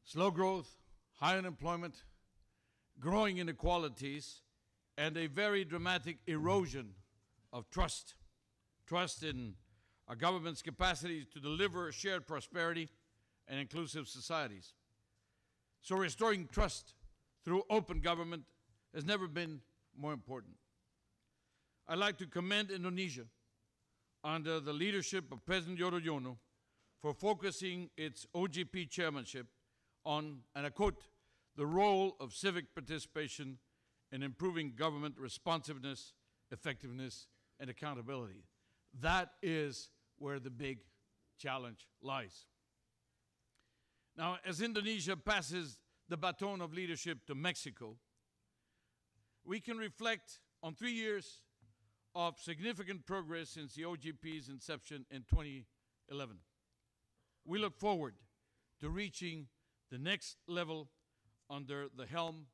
slow growth, high unemployment, growing inequalities, and a very dramatic erosion of trust. Trust in our government's capacity to deliver shared prosperity and inclusive societies. So restoring trust through open government has never been more important. I'd like to commend Indonesia under the leadership of President Yudhoyono for focusing its OGP chairmanship on, and I quote, the role of civic participation in improving government responsiveness, effectiveness, and accountability. That is where the big challenge lies. Now, as Indonesia passes the baton of leadership to Mexico, we can reflect on 3 years of significant progress since the OGP's inception in 2011. We look forward to reaching the next level under the helm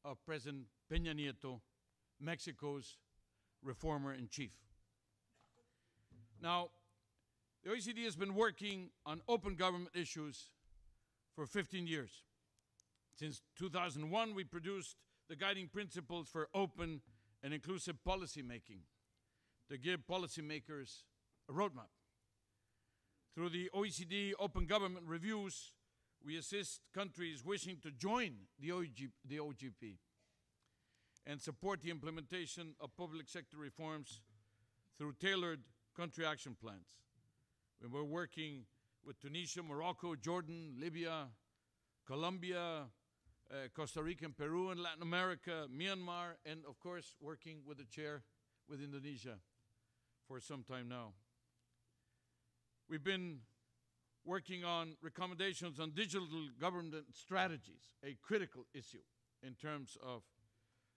of President Peña Nieto, Mexico's reformer-in-chief. Now, the OECD has been working on open government issues for 15 years. Since 2001, we produced the guiding principles for open and inclusive policy making to give policymakers a roadmap. Through the OECD Open Government Reviews, we assist countries wishing to join the OGP and support the implementation of public sector reforms through tailored country action plans. We're working with Tunisia, Morocco, Jordan, Libya, Colombia, Costa Rica and Peru and Latin America, Myanmar, and of course working with the chair with Indonesia for some time now. We've been working on recommendations on digital government strategies, a critical issue in terms of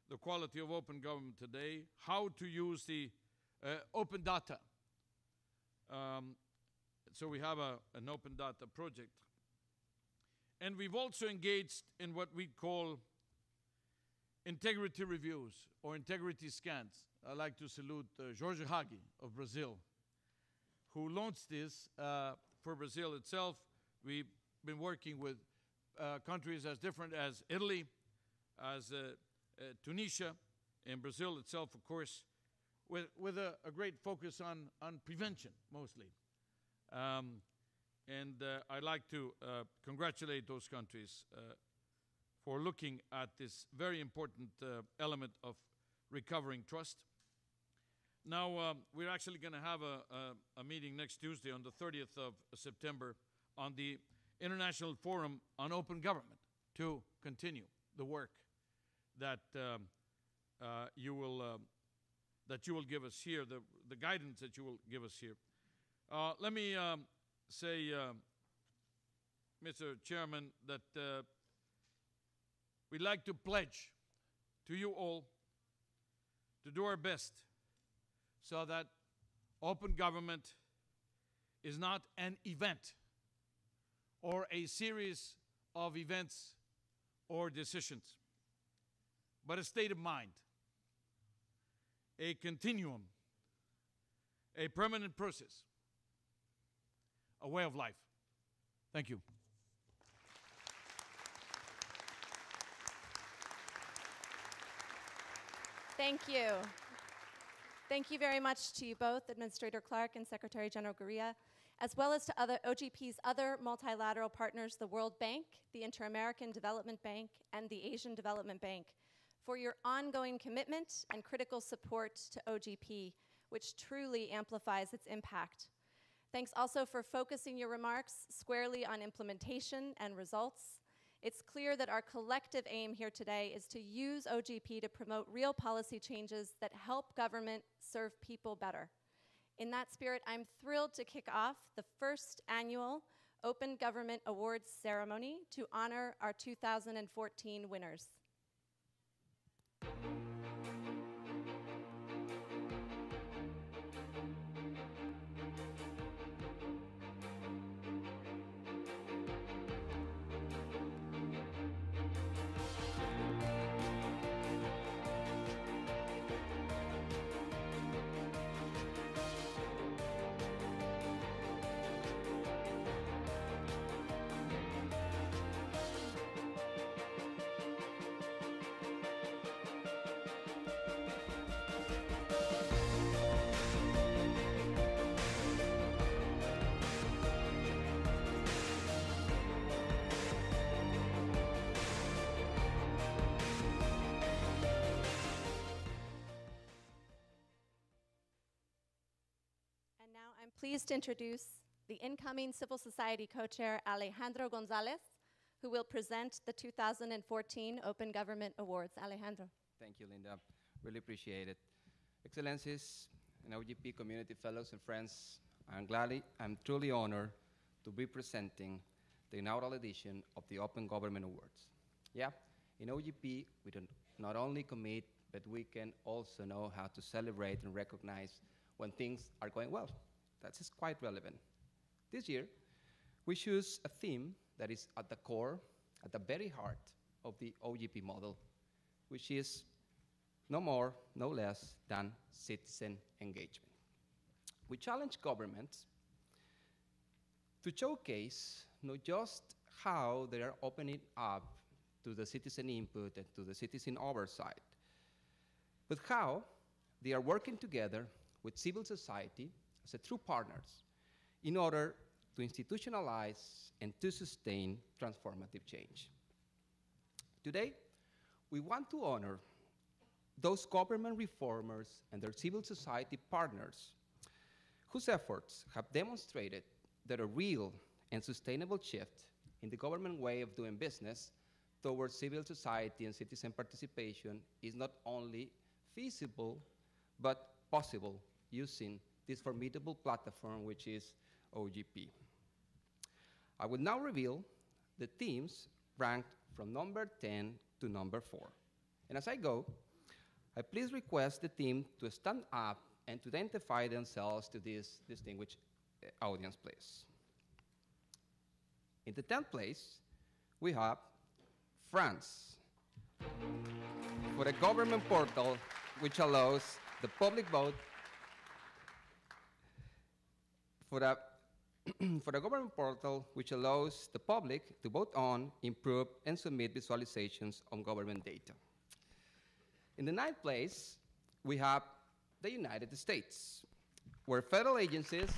the quality of open government today, how to use the open data. So we have an open data project. And we've also engaged in what we call integrity reviews or integrity scans. I'd like to salute Jorge Hagi of Brazil, who launched this for Brazil itself. We've been working with countries as different as Italy, as Tunisia, and Brazil itself, of course, with a great focus on prevention, mostly. And I'd like to congratulate those countries for looking at this very important element of recovering trust. Now, we're actually going to have a meeting next Tuesday on the 30th of September on the International Forum on Open Government to continue the work that you will give us here, the guidance that you will give us here. Let me say, Mr. Chairman, that we'd like to pledge to you all to do our best so that open government is not an event or a series of events or decisions, but a state of mind, a continuum, a permanent process, a way of life. Thank you. Thank you. Thank you very much to you both, Administrator Clark and Secretary General Gurria. as well as to other OGP's other multilateral partners, the World Bank, the Inter-American Development Bank, and the Asian Development Bank, for your ongoing commitment and critical support to OGP, which truly amplifies its impact. Thanks also for focusing your remarks squarely on implementation and results. It's clear that our collective aim here today is to use OGP to promote real policy changes that help government serve people better. In that spirit, I'm thrilled to kick off the first annual Open Government Awards ceremony to honor our 2014 winners. And now I'm pleased to introduce the incoming Civil Society Co-Chair, Alejandro Gonzalez, who will present the 2014 Open Government Awards. Alejandro. Thank you, Linda. Really appreciate it. Excellencies and OGP community fellows and friends, I'm truly honored to be presenting the inaugural edition of the Open Government Awards. Yeah, in OGP, we not only commit, but we can also know how to celebrate and recognize when things are going well. That is quite relevant. This year, we choose a theme that is at the core, at the very heart of the OGP model, which is no more, no less than citizen engagement. We challenge governments to showcase not just how they are opening up to the citizen input and to the citizen oversight, but how they are working together with civil society as a true partners in order to institutionalize and to sustain transformative change. Today, we want to honor those government reformers and their civil society partners whose efforts have demonstrated that a real and sustainable shift in the government way of doing business towards civil society and citizen participation is not only feasible, but possible using this formidable platform, which is OGP. I will now reveal the teams ranked from number 10 to number 4. And as I go, I please request the team to stand up and to identify themselves to this distinguished audience, please. In the 10th place, we have France, for a government portal which allows the public vote for a government portal which allows the public to vote on, improve, and submit visualizations on government data. In the 9th place, we have the United States, where federal agencies,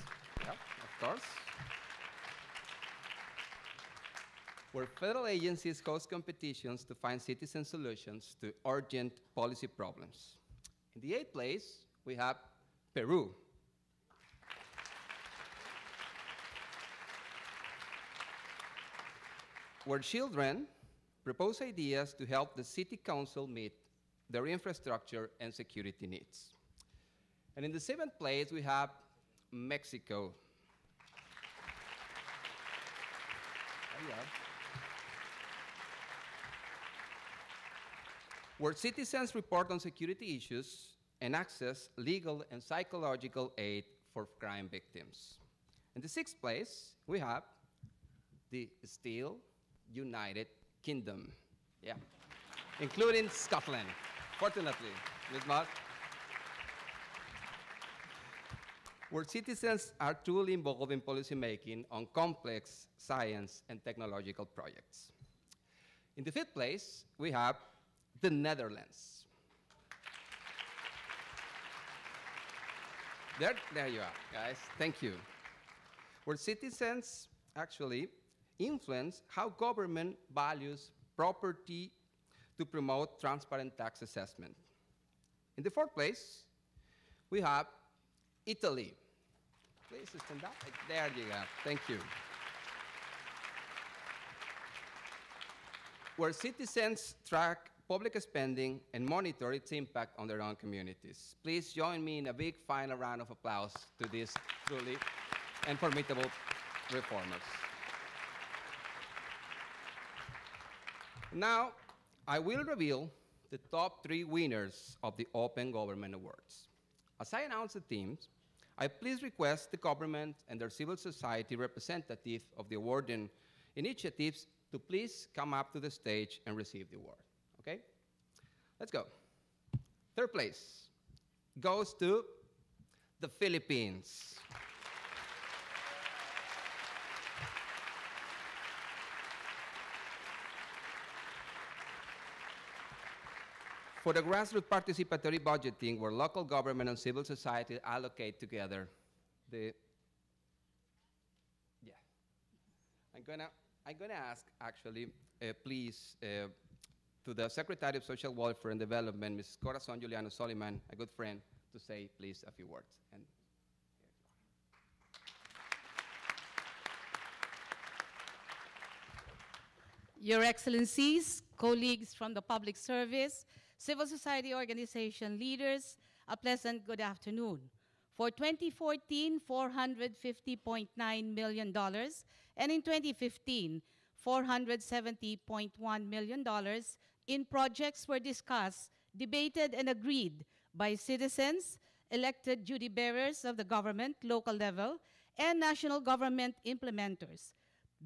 yeah, of course, where federal agencies host competitions to find citizen solutions to urgent policy problems. In the 8th place, we have Peru, where children propose ideas to help the city council meet their infrastructure and security needs. And in the 7th place, we have Mexico. Where citizens report on security issues and access legal and psychological aid for crime victims. In the 6th place, we have the still United Kingdom, yeah, including Scotland, fortunately, Ms. Mott, where citizens are truly involved in policymaking on complex science and technological projects. In the 5th place, we have the Netherlands. There you are, guys. Thank you. where citizens actually influence how government values property to promote transparent tax assessment. In the fourth place, we have Italy. Please stand up. There you go. Thank you. Where citizens track public spending and monitor its impact on their own communities. Please join me in a big final round of applause to these truly and formidable reformers. Now, I will reveal the top 3 winners of the Open Government Awards. As I announce the teams, I please request the government and their civil society representative of the awarding initiatives to please come up to the stage and receive the award, okay? Let's go. Third place goes to the Philippines. For the grassroots participatory budgeting, where local government and civil society allocate together the, yeah. I'm gonna ask, actually, please, to the Secretary of Social Welfare and Development, Ms. Corazon Juliano Soliman, a good friend, to say, please, a few words. And Your Excellencies, colleagues from the public service, civil society organization leaders, a pleasant good afternoon. For 2014, $450.9 million, and in 2015, $470.1 million in projects were discussed, debated, and agreed by citizens, elected duty bearers of the government, local level, and national government implementers,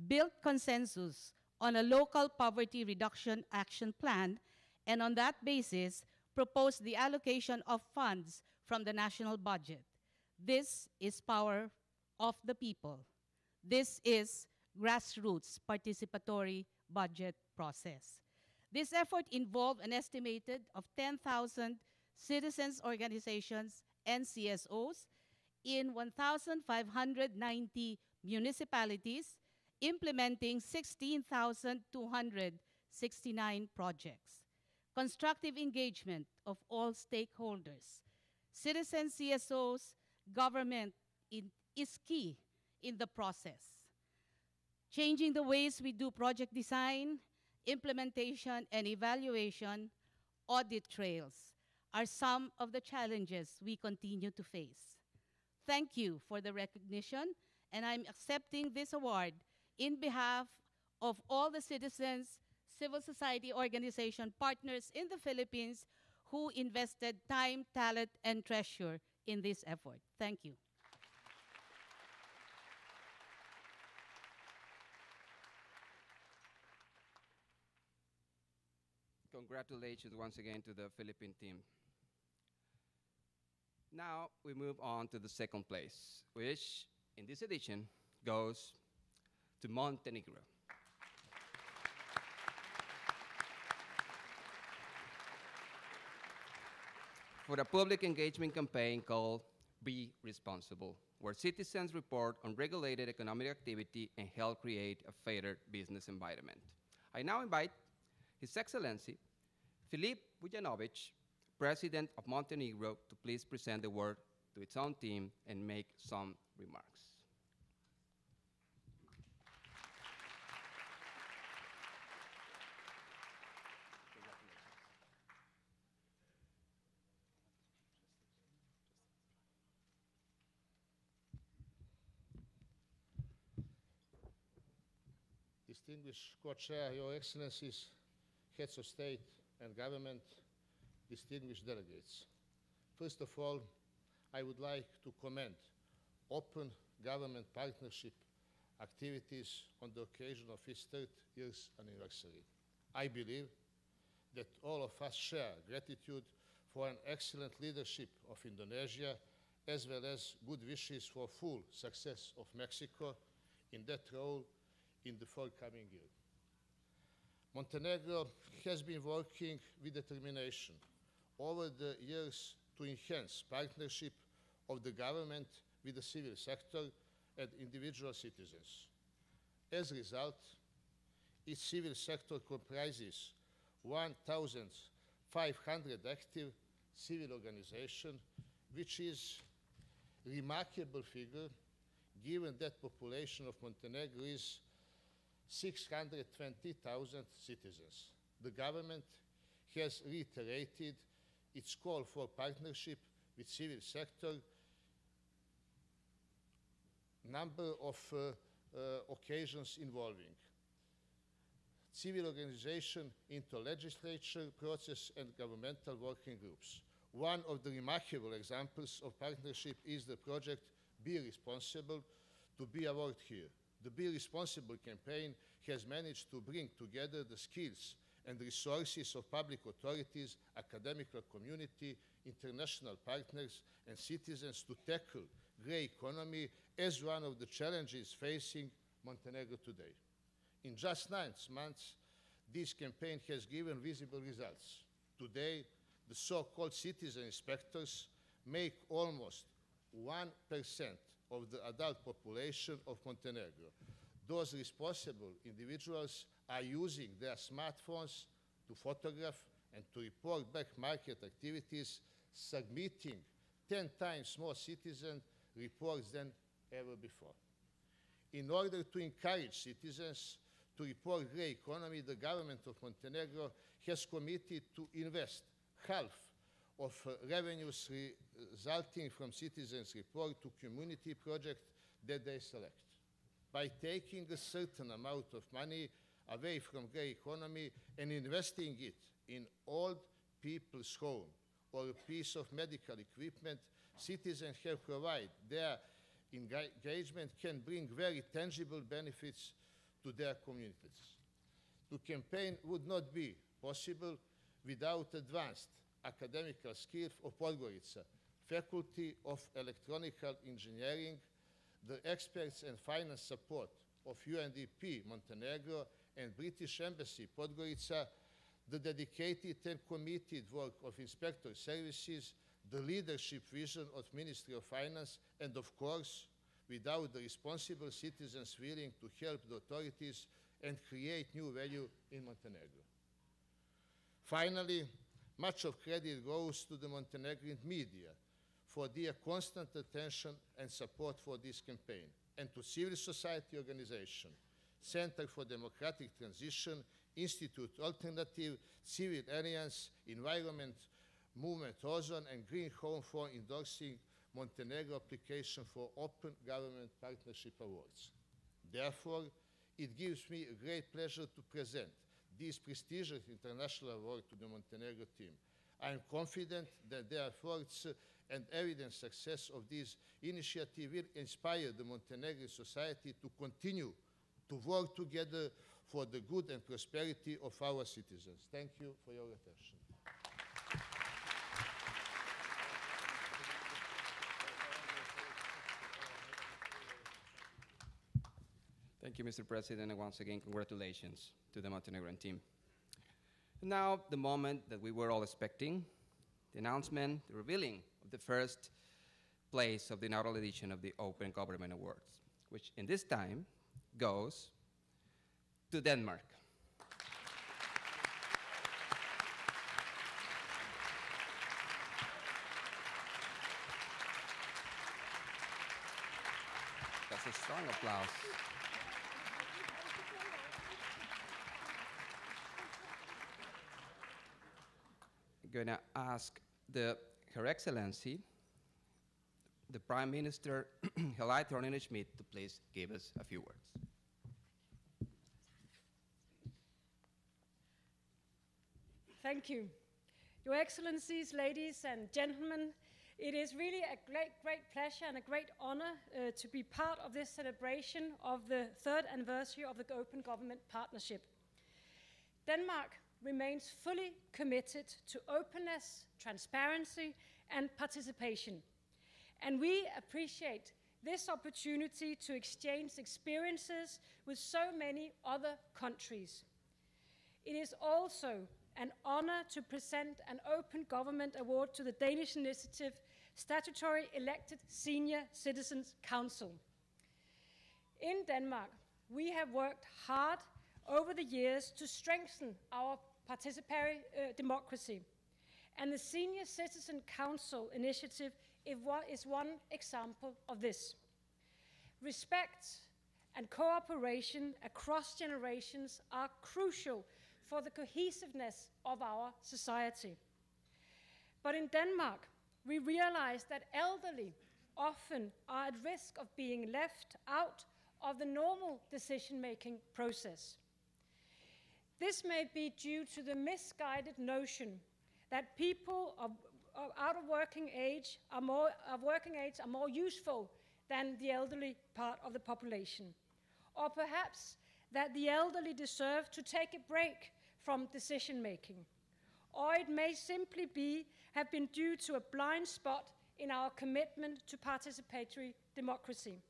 built consensus on a local poverty reduction action plan, and on that basis, proposed the allocation of funds from the national budget. This is power of the people. This is grassroots participatory budget process. This effort involved an estimated of 10,000 citizens organizations and CSOs in 1,590 municipalities, implementing 16,269 projects. Constructive engagement of all stakeholders, citizen CSOs, government is key in the process. Changing the ways we do project design, implementation, and evaluation, audit trails are some of the challenges we continue to face. Thank you for the recognition, and I'm accepting this award in behalf of all the citizens, civil society organization partners in the Philippines who invested time, talent, and treasure in this effort. Thank you. Congratulations once again to the Philippine team. Now we move on to the second place, which in this edition goes to Montenegro. For a public engagement campaign called Be Responsible, where citizens report on regulated economic activity and help create a fairer business environment. I now invite His Excellency Filip Vujanovic, President of Montenegro, to please present the word to its own team and make some remarks. Distinguished Co-Chair, Your Excellencies, Heads of State and Government, distinguished delegates. First of all, I would like to commend open government partnership activities on the occasion of its 3rd year's anniversary. I believe that all of us share gratitude for an excellent leadership of Indonesia, as well as good wishes for full success of Mexico in that role in the forthcoming year. Montenegro has been working with determination over the years to enhance partnership of the government with the civil sector and individual citizens. As a result, its civil sector comprises 1,500 active civil organizations, which is a remarkable figure given that population of Montenegro is 620,000 citizens. The government has reiterated its call for partnership with civil sector number of occasions involving civil organization into legislature process and governmental working groups. One of the remarkable examples of partnership is the project Be Responsible to be awarded here. The Be Responsible campaign has managed to bring together the skills and resources of public authorities, academic community, international partners, and citizens to tackle grey economy as one of the challenges facing Montenegro today. In just 9 months, this campaign has given visible results. Today, the so-called citizen inspectors make almost 1% of the adult population of Montenegro. Those responsible individuals are using their smartphones to photograph and to report back market activities, submitting 10 times more citizen reports than ever before. In order to encourage citizens to report grey economy, the government of Montenegro has committed to invest half of revenues resulting from citizens' report to community projects that they select. By taking a certain amount of money away from grey economy and investing it in old people's home or a piece of medical equipment, citizens have provided their engagement can bring very tangible benefits to their communities. The campaign would not be possible without advanced academical skills of Podgorica, Faculty of Electronical Engineering, the experts and finance support of UNDP Montenegro and British Embassy Podgorica, the dedicated and committed work of Inspector Services, the leadership vision of Ministry of Finance, and of course, without the responsible citizens willing to help the authorities and create new value in Montenegro. Finally, much of credit goes to the Montenegrin media for their constant attention and support for this campaign, and to civil society organizations, Center for Democratic Transition, Institute Alternative, Civil Alliance, Environment Movement Ozone, and Green Home for endorsing Montenegro application for Open Government Partnership Awards. Therefore, it gives me a great pleasure to present this prestigious international award to the Montenegro team. I am confident that their efforts and evident success of this initiative will inspire the Montenegrin society to continue to work together for the good and prosperity of our citizens. Thank you for your attention. Thank you, Mr. President, and once again, congratulations to the Montenegrin team. Now, the moment that we were all expecting, the announcement, the revealing of the first place of the inaugural edition of the Open Government Awards, which in this time goes to Denmark. That's a strong applause. I'm going to ask Her Excellency, the Prime Minister, Thorning-Schmidt, to please give us a few words. Thank you. Your Excellencies, ladies and gentlemen, it is really a great pleasure and a great honor to be part of this celebration of the 3rd anniversary of the Open Government Partnership. Denmark remains fully committed to openness, transparency, and participation. And we appreciate this opportunity to exchange experiences with so many other countries. It is also an honor to present an Open Government Award to the Danish initiative, Statutory Elected Senior Citizens Council. In Denmark, we have worked hard over the years to strengthen our participatory democracy. And the Senior Citizen Council initiative is one example of this. Respect and cooperation across generations are crucial for the cohesiveness of our society. But in Denmark, we realize that elderly often are at risk of being left out of the normal decision-making process. This may be due to the misguided notion that people out of working age are more useful than the elderly part of the population. Or perhaps that the elderly deserve to take a break from decision-making. Or it may simply have been due to a blind spot in our commitment to participatory democracy.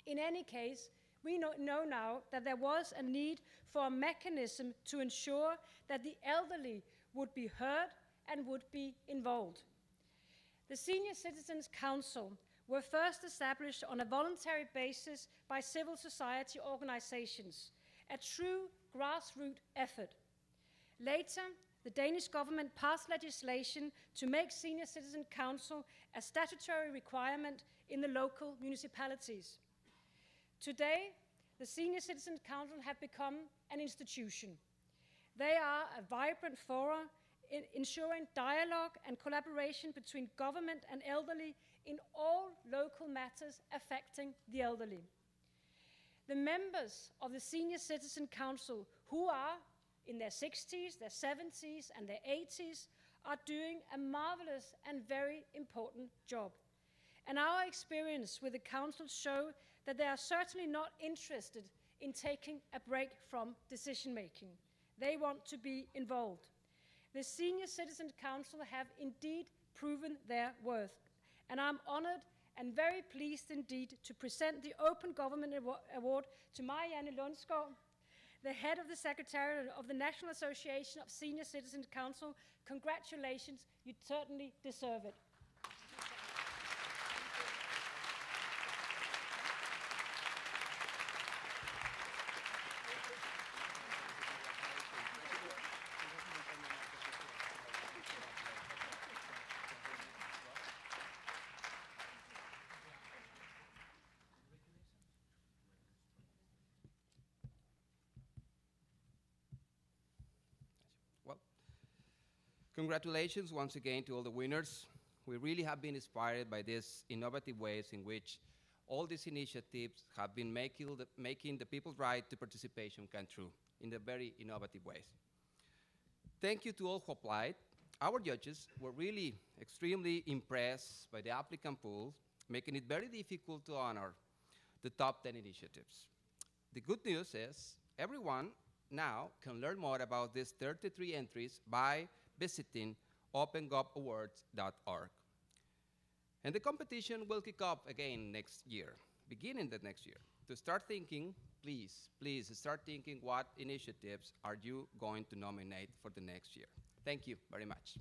In any case, we know now that there was a need for a mechanism to ensure that the elderly would be heard and would be involved. The Senior Citizens Council were first established on a voluntary basis by civil society organizations, a true grassroots effort. Later, the Danish government passed legislation to make Senior Citizen Council a statutory requirement in the local municipalities. Today, the Senior Citizen Council have become an institution. They are a vibrant forum ensuring dialogue and collaboration between government and elderly in all local matters affecting the elderly. The members of the Senior Citizen Council, who are in their 60s, their 70s, and their 80s, are doing a marvelous and very important job. And our experience with the council show that they are certainly not interested in taking a break from decision-making. They want to be involved. The Senior Citizen Council have indeed proven their worth. And I'm honored and very pleased indeed to present the Open Government Award to Marianne Lundsgaard, the head of the Secretariat of the National Association of Senior Citizen Council. Congratulations, you certainly deserve it. Congratulations once again to all the winners. We really have been inspired by these innovative ways in which all these initiatives have been making the people's right to participation come true in the very innovative ways. Thank you to all who applied. Our judges were really extremely impressed by the applicant pool, making it very difficult to honor the top 10 initiatives. The good news is everyone now can learn more about these 33 entries by visiting opengovawards.org. And the competition will kick off again next year, beginning the next year. To start thinking, please start thinking what initiatives are you going to nominate for the next year. Thank you very much.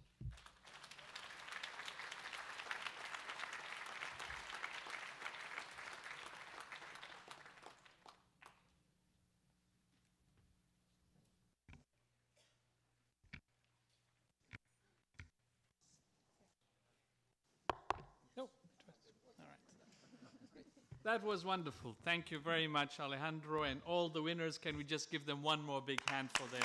That was wonderful. Thank you very much, Alejandro, and all the winners. Can we just give them one more big hand for their...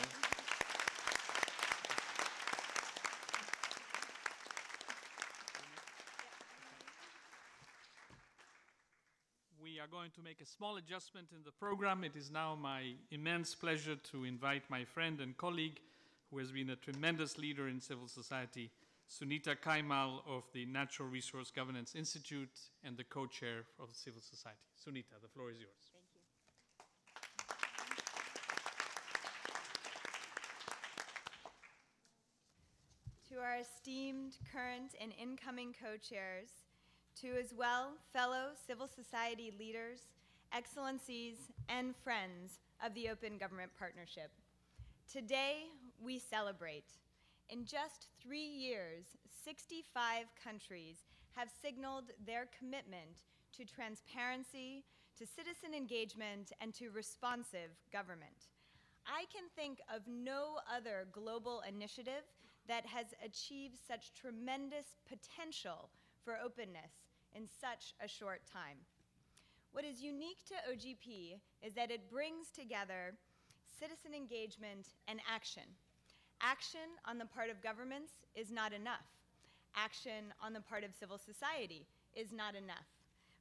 We are going to make a small adjustment in the program. It is now my immense pleasure to invite my friend and colleague, who has been a tremendous leader in civil society, Sunita Kaimal of the Natural Resource Governance Institute and the co-chair of civil society. Sunita, the floor is yours. Thank you. To our esteemed current and incoming co-chairs, to as well fellow civil society leaders, excellencies, and friends of the Open Government Partnership. Today, we celebrate. In just 3 years, 65 countries have signaled their commitment to transparency, to citizen engagement, and to responsive government. I can think of no other global initiative that has achieved such tremendous potential for openness in such a short time. What is unique to OGP is that it brings together citizen engagement and action. Action on the part of governments is not enough. Action on the part of civil society is not enough.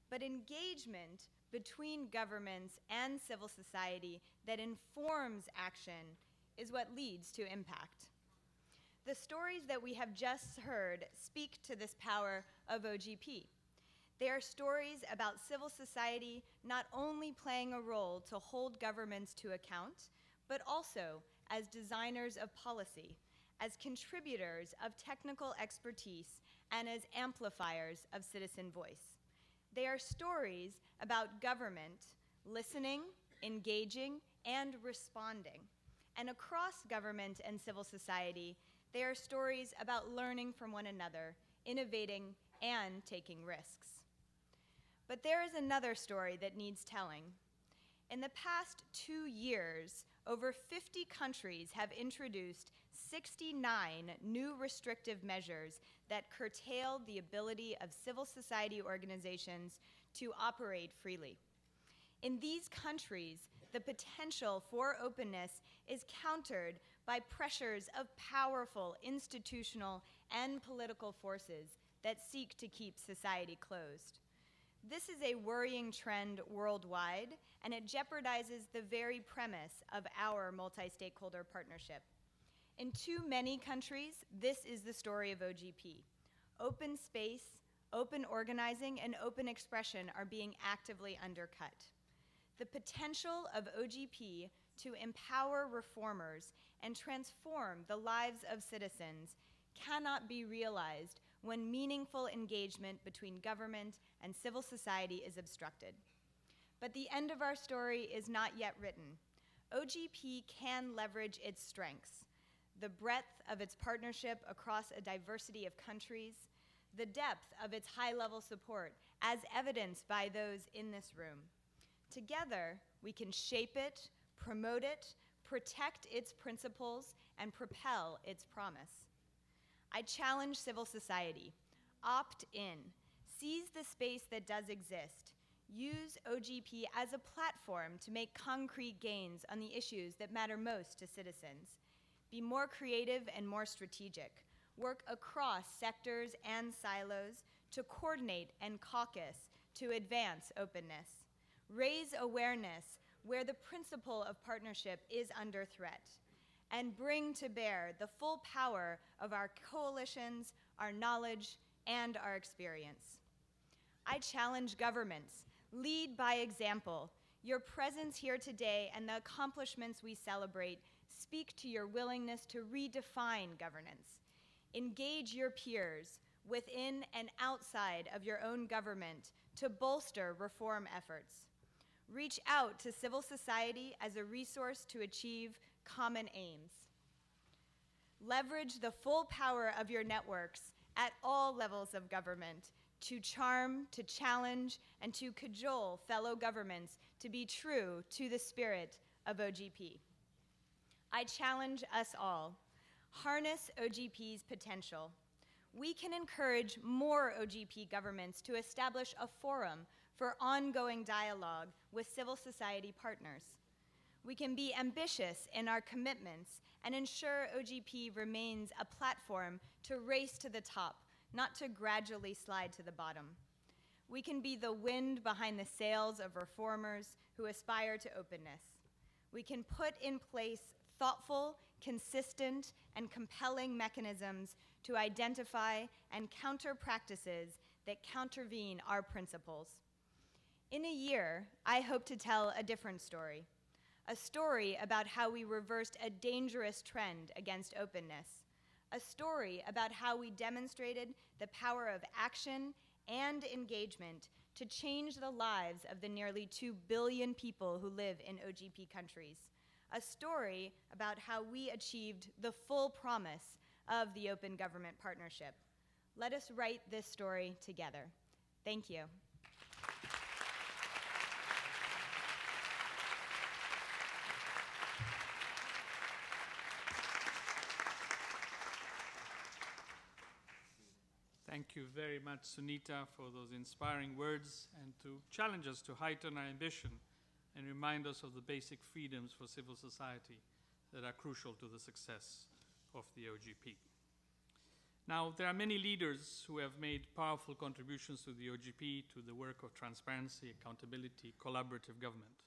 But engagement between governments and civil society that informs action is what leads to impact. The stories that we have just heard speak to this power of OGP. They are stories about civil society not only playing a role to hold governments to account, but also as designers of policy, as contributors of technical expertise, and as amplifiers of citizen voice. They are stories about government listening, engaging, and responding. And across government and civil society, they are stories about learning from one another, innovating, and taking risks. But there is another story that needs telling. In the past 2 years, over 50 countries have introduced 69 new restrictive measures that curtail the ability of civil society organizations to operate freely. In these countries, the potential for openness is countered by pressures of powerful institutional and political forces that seek to keep society closed. This is a worrying trend worldwide, and it jeopardizes the very premise of our multi-stakeholder partnership. In too many countries, this is the story of OGP. Open space, open organizing, and open expression are being actively undercut. The potential of OGP to empower reformers and transform the lives of citizens cannot be realized when meaningful engagement between government and civil society is obstructed. But the end of our story is not yet written. OGP can leverage its strengths, the breadth of its partnership across a diversity of countries, the depth of its high-level support, as evidenced by those in this room. Together, we can shape it, promote it, protect its principles, and propel its promise. I challenge civil society. Opt in. Seize the space that does exist. Use OGP as a platform to make concrete gains on the issues that matter most to citizens. Be more creative and more strategic. Work across sectors and silos to coordinate and caucus to advance openness. Raise awareness where the principle of partnership is under threat, and bring to bear the full power of our coalitions, our knowledge, and our experience. I challenge governments, lead by example. Your presence here today and the accomplishments we celebrate speak to your willingness to redefine governance. Engage your peers within and outside of your own government to bolster reform efforts. Reach out to civil society as a resource to achieve common aims. Leverage the full power of your networks at all levels of government to charm, to challenge, and to cajole fellow governments to be true to the spirit of OGP. I challenge us all. Harness OGP's potential. We can encourage more OGP governments to establish a forum for ongoing dialogue with civil society partners. We can be ambitious in our commitments and ensure OGP remains a platform to race to the top, not to gradually slide to the bottom. We can be the wind behind the sails of reformers who aspire to openness. We can put in place thoughtful, consistent, and compelling mechanisms to identify and counter practices that countervene our principles. In a year, I hope to tell a different story, a story about how we reversed a dangerous trend against openness, a story about how we demonstrated the power of action and engagement to change the lives of the nearly 2 billion people who live in OGP countries, a story about how we achieved the full promise of the Open Government Partnership. Let us write this story together. Thank you. Thank you very much, Sunita, for those inspiring words and to challenge us to heighten our ambition and remind us of the basic freedoms for civil society that are crucial to the success of the OGP. Now, there are many leaders who have made powerful contributions to the OGP, to the work of transparency, accountability, collaborative government.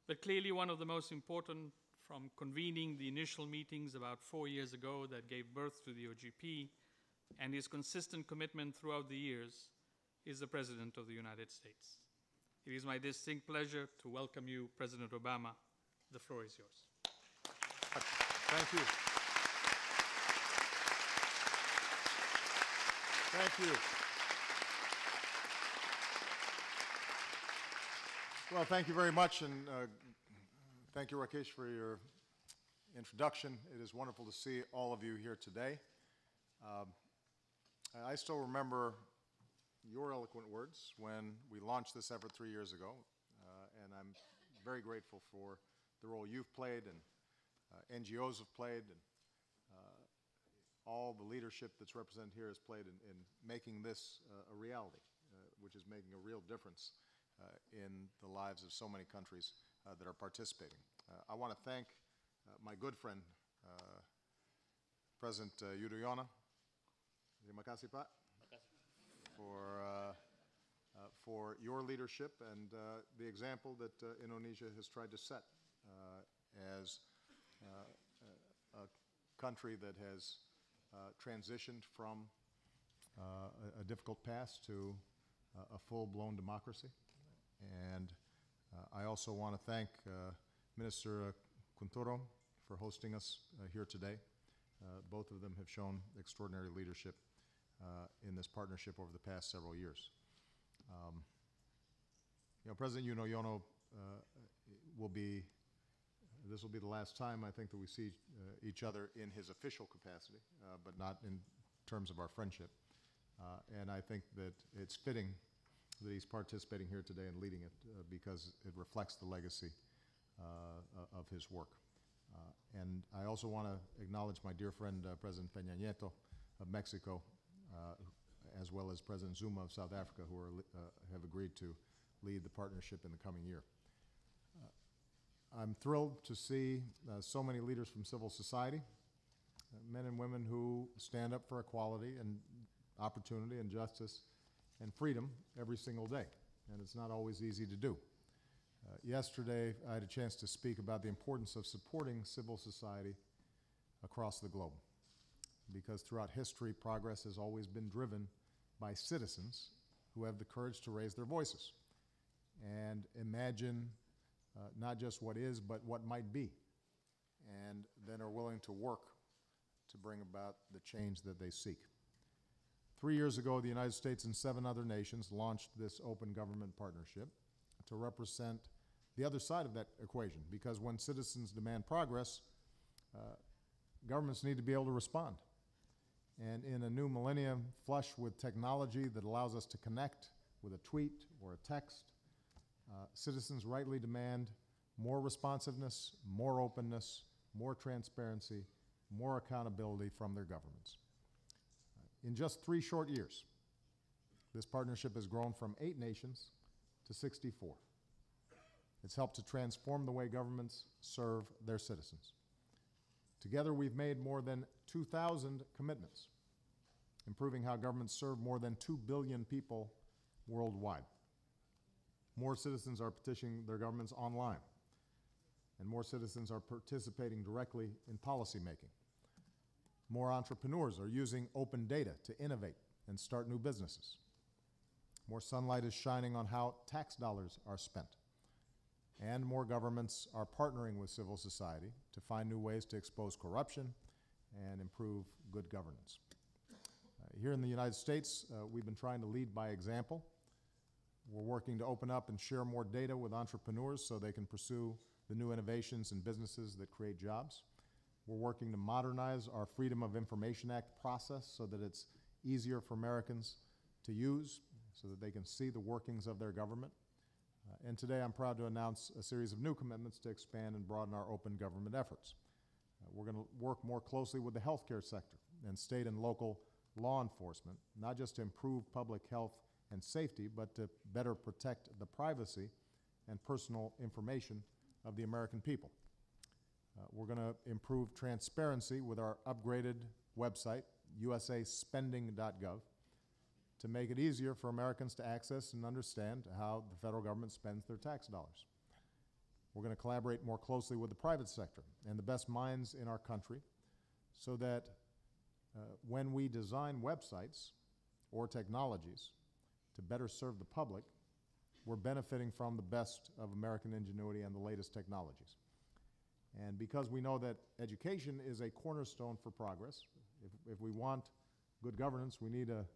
But clearly one of the most important, from convening the initial meetings about 4 years ago that gave birth to the OGP, and his consistent commitment throughout the years, is the President of the United States. It is my distinct pleasure to welcome you, President Obama. The floor is yours. Thank you. Thank you. Well, thank you very much, and thank you, Rakesh, for your introduction. It is wonderful to see all of you here today. I still remember your eloquent words when we launched this effort 3 years ago, and I'm very grateful for the role you've played and NGOs have played, and all the leadership that's represented here has played in making this a reality, which is making a real difference in the lives of so many countries that are participating. I want to thank my good friend, President Yudhoyono, for your leadership and the example that Indonesia has tried to set as a country that has transitioned from a difficult past to a full-blown democracy. And I also want to thank Minister Kuntoro for hosting us here today. Both of them have shown extraordinary leadership in this partnership over the past several years. President Yudhoyono this will be the last time, I think, that we see each other in his official capacity, but not in terms of our friendship. And I think that it's fitting that he's participating here today and leading it because it reflects the legacy of his work. And I also want to acknowledge my dear friend, President Peña Nieto of Mexico, as well as President Zuma of South Africa, who have agreed to lead the partnership in the coming year. I'm thrilled to see so many leaders from civil society, men and women who stand up for equality and opportunity and justice and freedom every single day, and it's not always easy to do. Yesterday, I had a chance to speak about the importance of supporting civil society across the globe, because throughout history, progress has always been driven by citizens who have the courage to raise their voices and imagine not just what is, but what might be, and then are willing to work to bring about the change that they seek. 3 years ago, the United States and 7 other nations launched this open government partnership to represent the other side of that equation, because when citizens demand progress, governments need to be able to respond. And in a new millennium flush with technology that allows us to connect with a tweet or a text, citizens rightly demand more responsiveness, more openness, more transparency, more accountability from their governments. In just 3 short years, this partnership has grown from 8 nations to 64. It's helped to transform the way governments serve their citizens. Together, we've made more than 2,000 commitments, improving how governments serve more than 2 billion people worldwide. More citizens are petitioning their governments online, and more citizens are participating directly in policymaking. More entrepreneurs are using open data to innovate and start new businesses. More sunlight is shining on how tax dollars are spent. And more governments are partnering with civil society to find new ways to expose corruption and improve good governance. Here in the United States, we've been trying to lead by example. We're working to open up and share more data with entrepreneurs so they can pursue the new innovations and businesses that create jobs. We're working to modernize our Freedom of Information Act process so that it's easier for Americans to use, so that they can see the workings of their government. And today I'm proud to announce a series of new commitments to expand and broaden our open government efforts. We're going to work more closely with the healthcare sector and state and local law enforcement, not just to improve public health and safety, but to better protect the privacy and personal information of the American people. We're going to improve transparency with our upgraded website, usaspending.gov, to make it easier for Americans to access and understand how the federal government spends their tax dollars. We're going to collaborate more closely with the private sector and the best minds in our country so that when we design websites or technologies to better serve the public, we're benefiting from the best of American ingenuity and the latest technologies. And because we know that education is a cornerstone for progress, if we want good governance, we need a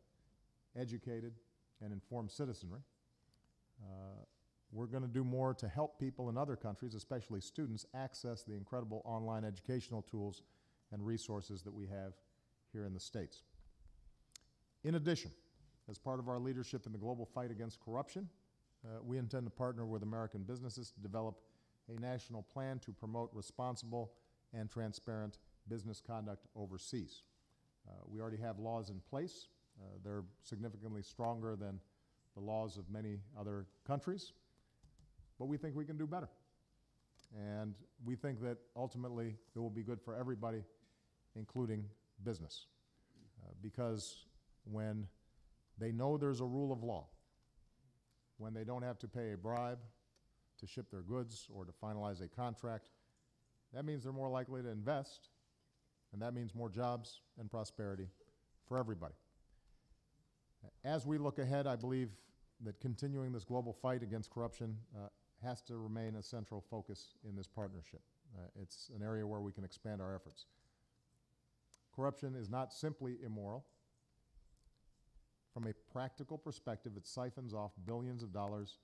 educated and informed citizenry. We're going to do more to help people in other countries, especially students, access the incredible online educational tools and resources that we have here in the States. In addition, as part of our leadership in the global fight against corruption, we intend to partner with American businesses to develop a national plan to promote responsible and transparent business conduct overseas. We already have laws in place. They're significantly stronger than the laws of many other countries, but we think we can do better. And we think that ultimately it will be good for everybody, including business, because when they know there's a rule of law, when they don't have to pay a bribe to ship their goods or to finalize a contract, that means they're more likely to invest, and that means more jobs and prosperity for everybody. As we look ahead, I believe that continuing this global fight against corruption has to remain a central focus in this partnership. It's an area where we can expand our efforts. Corruption is not simply immoral. From a practical perspective, it siphons off billions of dollars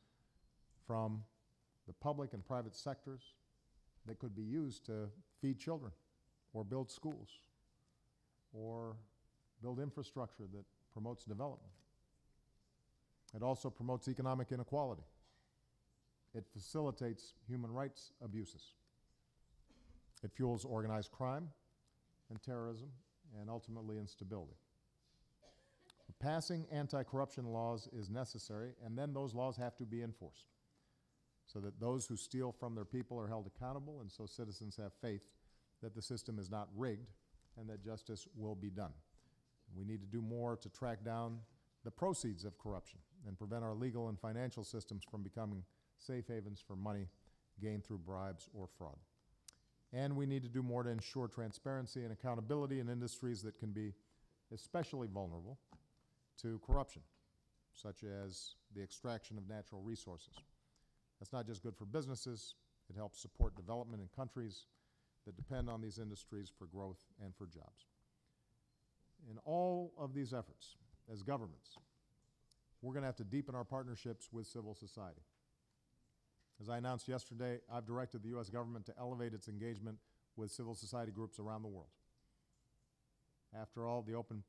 from the public and private sectors that could be used to feed children or build schools or build infrastructure that promotes development. It also promotes economic inequality. It facilitates human rights abuses. It fuels organized crime and terrorism and ultimately instability. Passing anti-corruption laws is necessary, and then those laws have to be enforced so that those who steal from their people are held accountable, and so citizens have faith that the system is not rigged and that justice will be done. We need to do more to track down the proceeds of corruption and prevent our legal and financial systems from becoming safe havens for money gained through bribes or fraud. And we need to do more to ensure transparency and accountability in industries that can be especially vulnerable to corruption, such as the extraction of natural resources. That's not just good for businesses, it helps support development in countries that depend on these industries for growth and for jobs. In all of these efforts, as governments, we're going to have to deepen our partnerships with civil society. As I announced yesterday, I've directed the U.S. government to elevate its engagement with civil society groups around the world. After all, the Open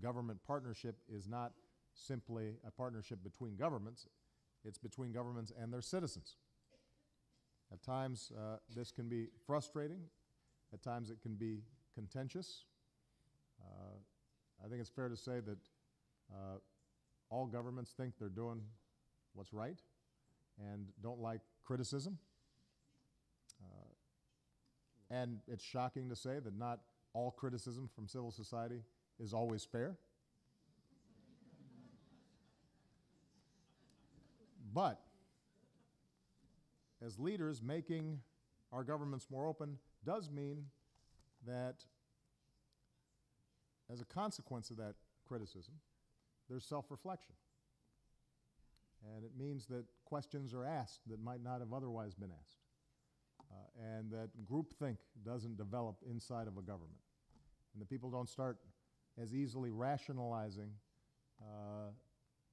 Government Partnership is not simply a partnership between governments, it's between governments and their citizens. At times, this can be frustrating. At times, it can be contentious. I think it's fair to say that all governments think they're doing what's right and don't like criticism. And it's shocking to say that not all criticism from civil society is always fair. But as leaders, making our governments more open does mean that as a consequence of that criticism, there's self-reflection. And it means that questions are asked that might not have otherwise been asked. And that groupthink doesn't develop inside of a government. And that people don't start as easily rationalizing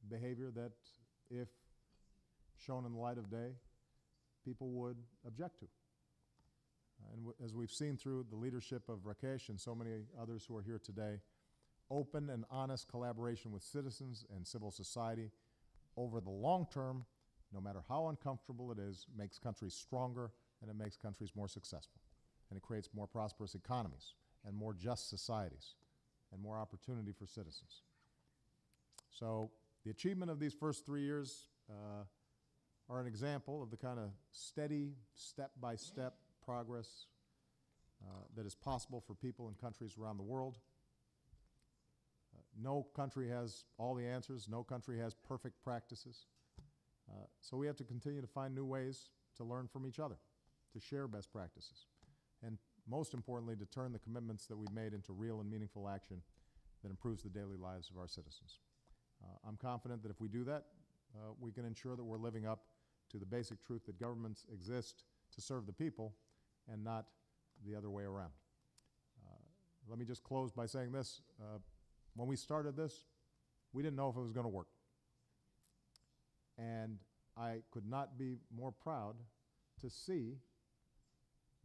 behavior that, if shown in the light of day, people would object to. And as we've seen through the leadership of Rakesh and so many others who are here today, open and honest collaboration with citizens and civil society over the long term, no matter how uncomfortable it is, makes countries stronger and it makes countries more successful. And it creates more prosperous economies and more just societies. and more opportunity for citizens. So the achievement of these first 3 years are an example of the kind of steady, step-by-step progress that is possible for people in countries around the world. No country has all the answers. No country has perfect practices. So we have to continue to find new ways to learn from each other, to share best practices, and most importantly, to turn the commitments that we've made into real and meaningful action that improves the daily lives of our citizens. I'm confident that if we do that, we can ensure that we're living up to the basic truth that governments exist to serve the people and not the other way around. Let me just close by saying this. When we started this, we didn't know if it was going to work. And I could not be more proud to see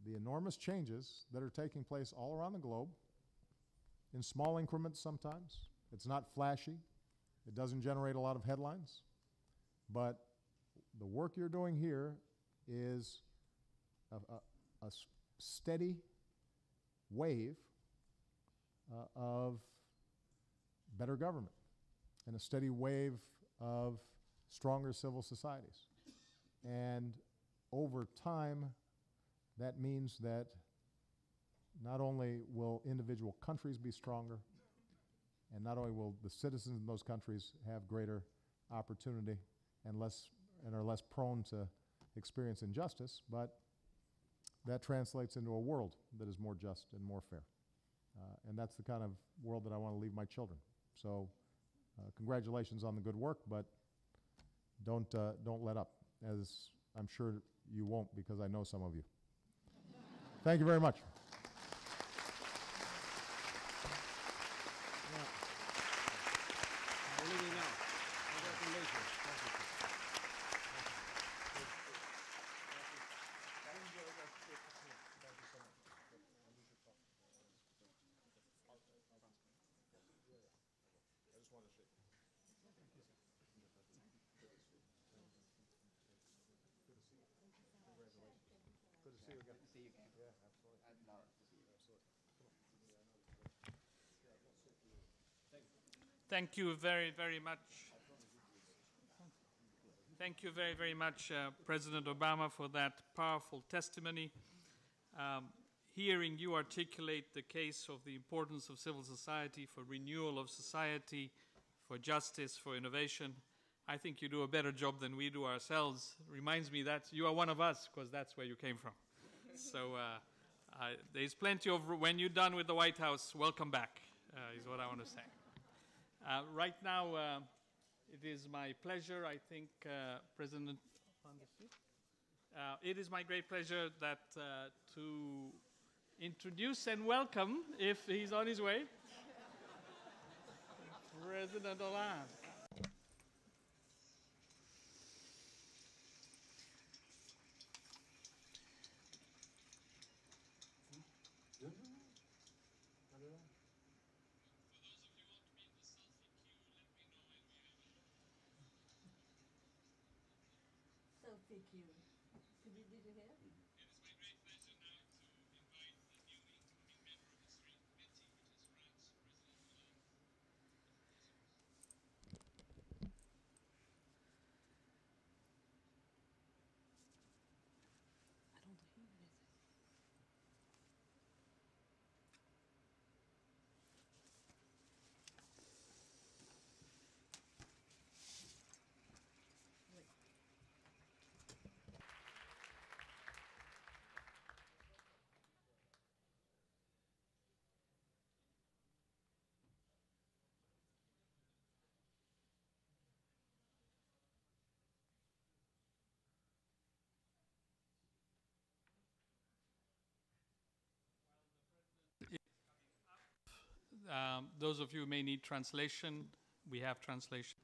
the enormous changes that are taking place all around the globe, in small increments sometimes. It's not flashy. It doesn't generate a lot of headlines. But the work you're doing here is a steady wave of better government and a steady wave of stronger civil societies. And over time, that means that not only will individual countries be stronger, and not only will the citizens in those countries have greater opportunity and are less prone to experience injustice, but that translates into a world that is more just and more fair. And that's the kind of world that I want to leave my children. So congratulations on the good work, but don't let up, as I'm sure you won't, because I know some of you. Thank you very much. Thank you very, very much. Thank you very, very much, President Obama, for that powerful testimony. Hearing you articulate the case of the importance of civil society for renewal of society, for justice, for innovation, I think you do a better job than we do ourselves. Reminds me that you are one of us, because that's where you came from. So there's plenty of, when you're done with the White House, welcome back, is what I want to say. Right now, it is my pleasure, I think, President, it is my great pleasure that to introduce and welcome, if he's on his way, President Hollande. Thank you. Did you hear? It is my great pleasure now to invite the newly incoming member of the Steering Committee, which is France, President Hollande. I don't hear anything. Those of you who may need translation, we have translation.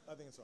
I think so.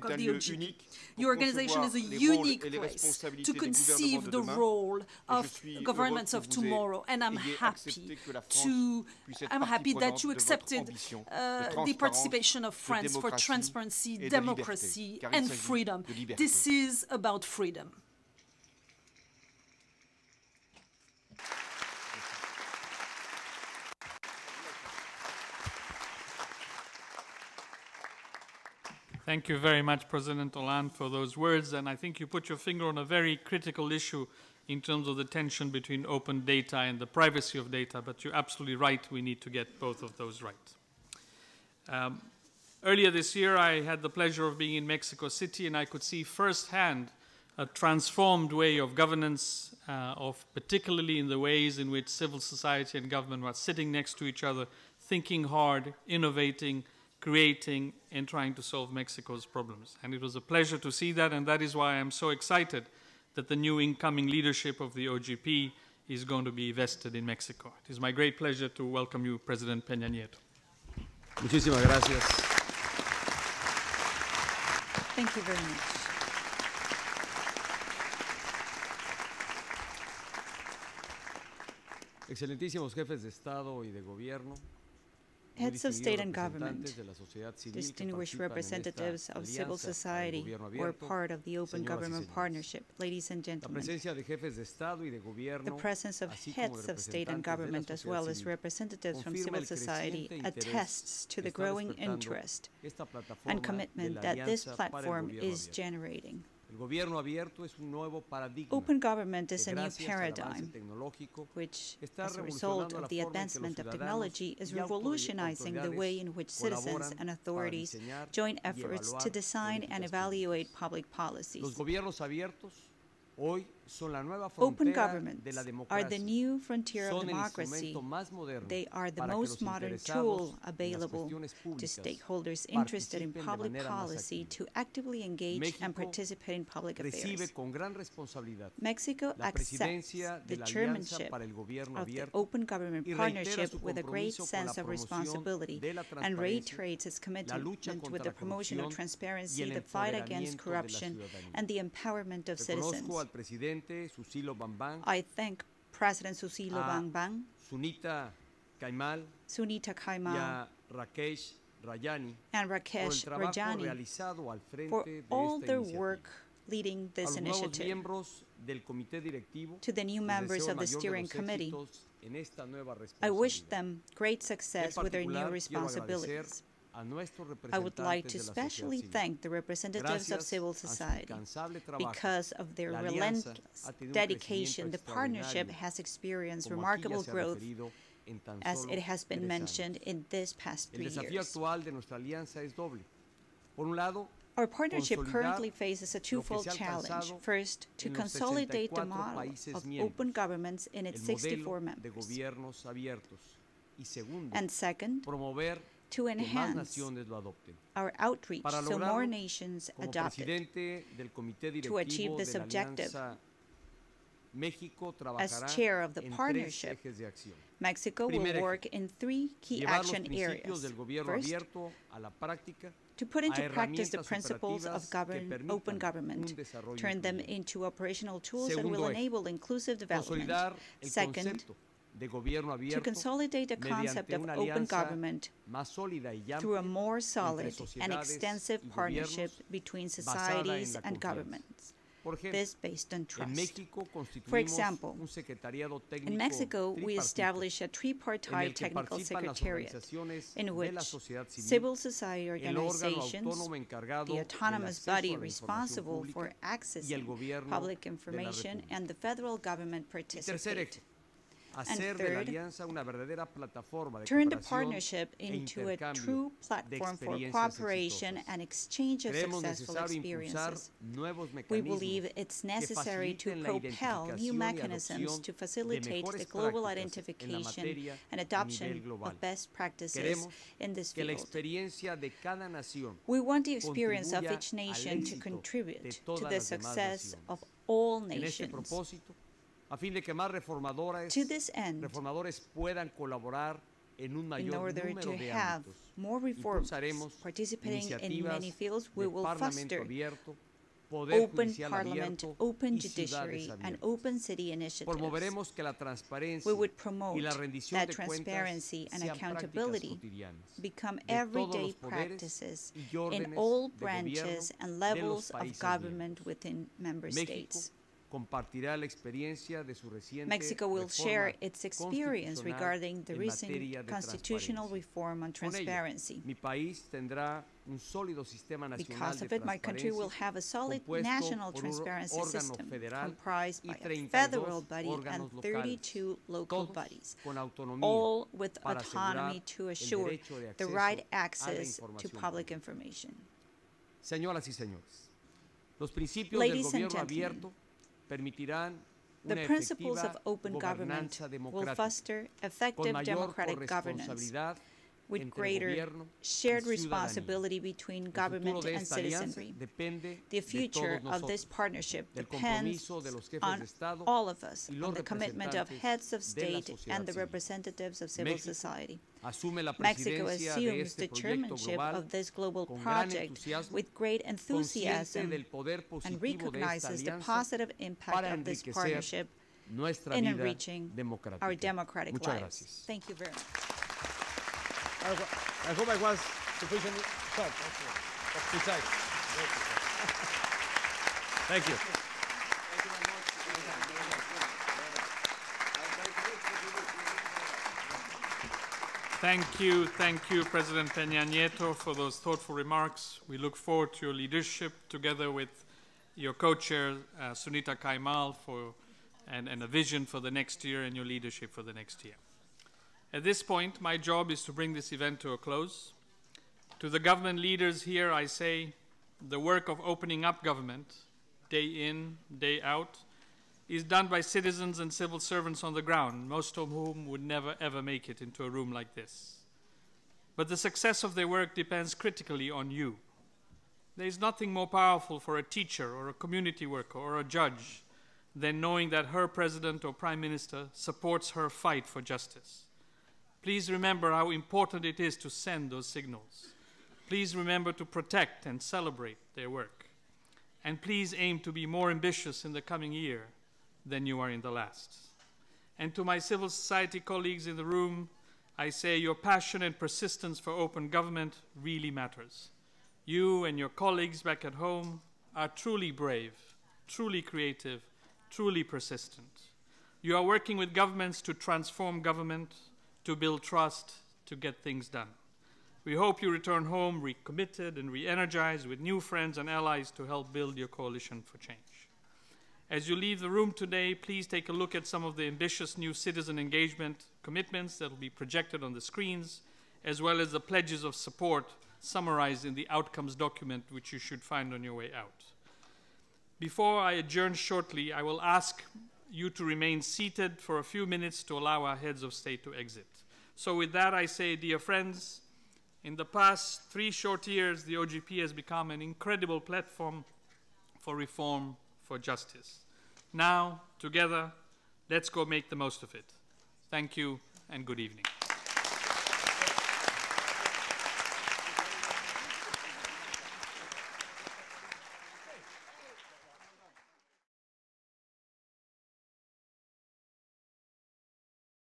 work est of un the lieu OGP. unique pour Your organization concevoir is a les rôles unique et les place responsabilités to des gouvernements conceive de the demain. role Et je of suis heureux governments que of vous tomorrow, and I'm ayez happy accepté que la France puisse être partie happy that prenante you de votre accepted ambition de the transparence, participation of de France for démocratie transparency, et de democracy, liberté, car il and s'agit freedom. de liberté. This is about freedom. Thank you very much, President Hollande, for those words. And I think you put your finger on a very critical issue in terms of the tension between open data and the privacy of data. But you're absolutely right, we need to get both of those right. Earlier this year, I had the pleasure of being in Mexico City, and I could see firsthand a transformed way of governance, particularly in the ways in which civil society and government were sitting next to each other, thinking hard, innovating, creating, and trying to solve Mexico's problems. And it was a pleasure to see that, and that is why I'm so excited that the new incoming leadership of the OGP is going to be vested in Mexico. It is my great pleasure to welcome you, President Peña Nieto. Muchísimas gracias. Thank you very much. Excelentísimos jefes de Estado y de Gobierno, Heads of state and government, distinguished representatives of civil society who are part of the Open Government Partnership, ladies and gentlemen. The presence of heads of state and government as well as representatives from civil society attests to the growing interest and commitment that this platform is generating. Open government is a new paradigm, which, as a result of the advancement of technology, is revolutionizing the way in which citizens and authorities join efforts to design and evaluate public policies. Open governments are the new frontier of democracy. They are the most modern tool available to stakeholders interested in public policy to actively engage and participate in public affairs. Mexico accepts the chairmanship of the Open Government Partnership with a great sense of responsibility and reiterates its commitment with the promotion of transparency, the fight against corruption, and the empowerment of citizens. I thank President Susilo Bambang, Sunita Kaimal, and Rakesh Rajani for all their work leading this initiative. To the new members of the steering committee, I wish them great success with their new responsibilities. I would like to especially thank the representatives of civil society. Because of their relentless dedication, the partnership has experienced remarkable growth, as it has been mentioned in this past 3 years. Our partnership currently faces a twofold challenge. First, to consolidate the model of open governments in its 64 members. And second, to enhance our outreach so more nations adopt it. To achieve this objective, as chair of the partnership, Mexico will work in 3 key action areas. First, to put into practice the principles of open government, turn them into operational tools that will enable inclusive development. Second, to consolidate the concept of open government through a more solid and extensive partnership between societies and governments. This based on trust. For example, in Mexico, we established a tripartite technical secretariat in which civil society organizations, the autonomous body responsible for accessing public information, and the federal government participate. And third, turn the partnership into a true platform for cooperation and exchange of successful experiences. We believe it's necessary to propel new mechanisms to facilitate the global identification and adoption of best practices in this field. We want the experience of each nation to contribute to the success of all nations. To this end, in order to have more reforms participating in many fields, we will foster open parliament, open judiciary, and open city initiatives. We would promote that transparency and accountability become everyday practices in all branches and levels of government within member states. compartirá la experiencia de su reciente Mexico will share reforma its experience constitucional regarding the en recent materia de constitutional transparencia. reform on Con ello, transparency. mi país tendrá un sólido sistema nacional Because de of it, my country will transparencia have a solid compuesto national por un transparency órgano system federal comprised y by a 32 federal body and órganos locales, 32 local todos bodies, con autonomía all with para autonomy asegurar to el assure derecho de the acceso right a la access to información public pública. information. Señoras y señores, los principios Ladies del and gobierno gentlemen, abierto permitirán the una principles efectiva of open government gobernanza will democrática foster con effective mayor democratic governance corresponsabilidad with entre greater gobierno shared y ciudadanía. responsibility between El futuro government de and esta alianza citizenry. depende The de future todos of this nosotros, partnership del depends compromiso de los jefes on de Estado all of us, y los on the commitment of representantes heads of de la state sociedad and the civil. representatives of civil México society. asume la Mexico presidencia de assumes este the proyecto chairmanship global of this global con gran project entusiasmo, with great consciente enthusiasm del poder and positivo de esta recognizes the alianza positive impact para of this enriquecer partnership nuestra in vida enriching democrática. our democratic Muchas lives. gracias. Thank you very much. I hope I was sufficiently short. Precise. Thank you. Thank you, President Peña Nieto, for those thoughtful remarks. We look forward to your leadership together with your co-chair, Sunita Kaimal, and a vision for the next year and your leadership for the next year. At this point, my job is to bring this event to a close. To the government leaders here, I say the work of opening up government, day in, day out, is done by citizens and civil servants on the ground, most of whom would never ever make it into a room like this. But the success of their work depends critically on you. There is nothing more powerful for a teacher or a community worker or a judge than knowing that her president or prime minister supports her fight for justice. Please remember how important it is to send those signals. Please remember to protect and celebrate their work. And please aim to be more ambitious in the coming year than you are in the last. And to my civil society colleagues in the room, I say your passion and persistence for open government really matters. You and your colleagues back at home are truly brave, truly creative, truly persistent. You are working with governments to transform government, to build trust, to get things done. We hope you return home recommitted and re-energized with new friends and allies to help build your coalition for change. As you leave the room today, please take a look at some of the ambitious new citizen engagement commitments that will be projected on the screens, as well as the pledges of support summarized in the outcomes document, which you should find on your way out. Before I adjourn shortly, I will ask you to remain seated for a few minutes to allow our heads of state to exit. So with that, I say, dear friends, in the past 3 short years, the OGP has become an incredible platform for reform, for justice. Now, together, let's go make the most of it. Thank you and good evening.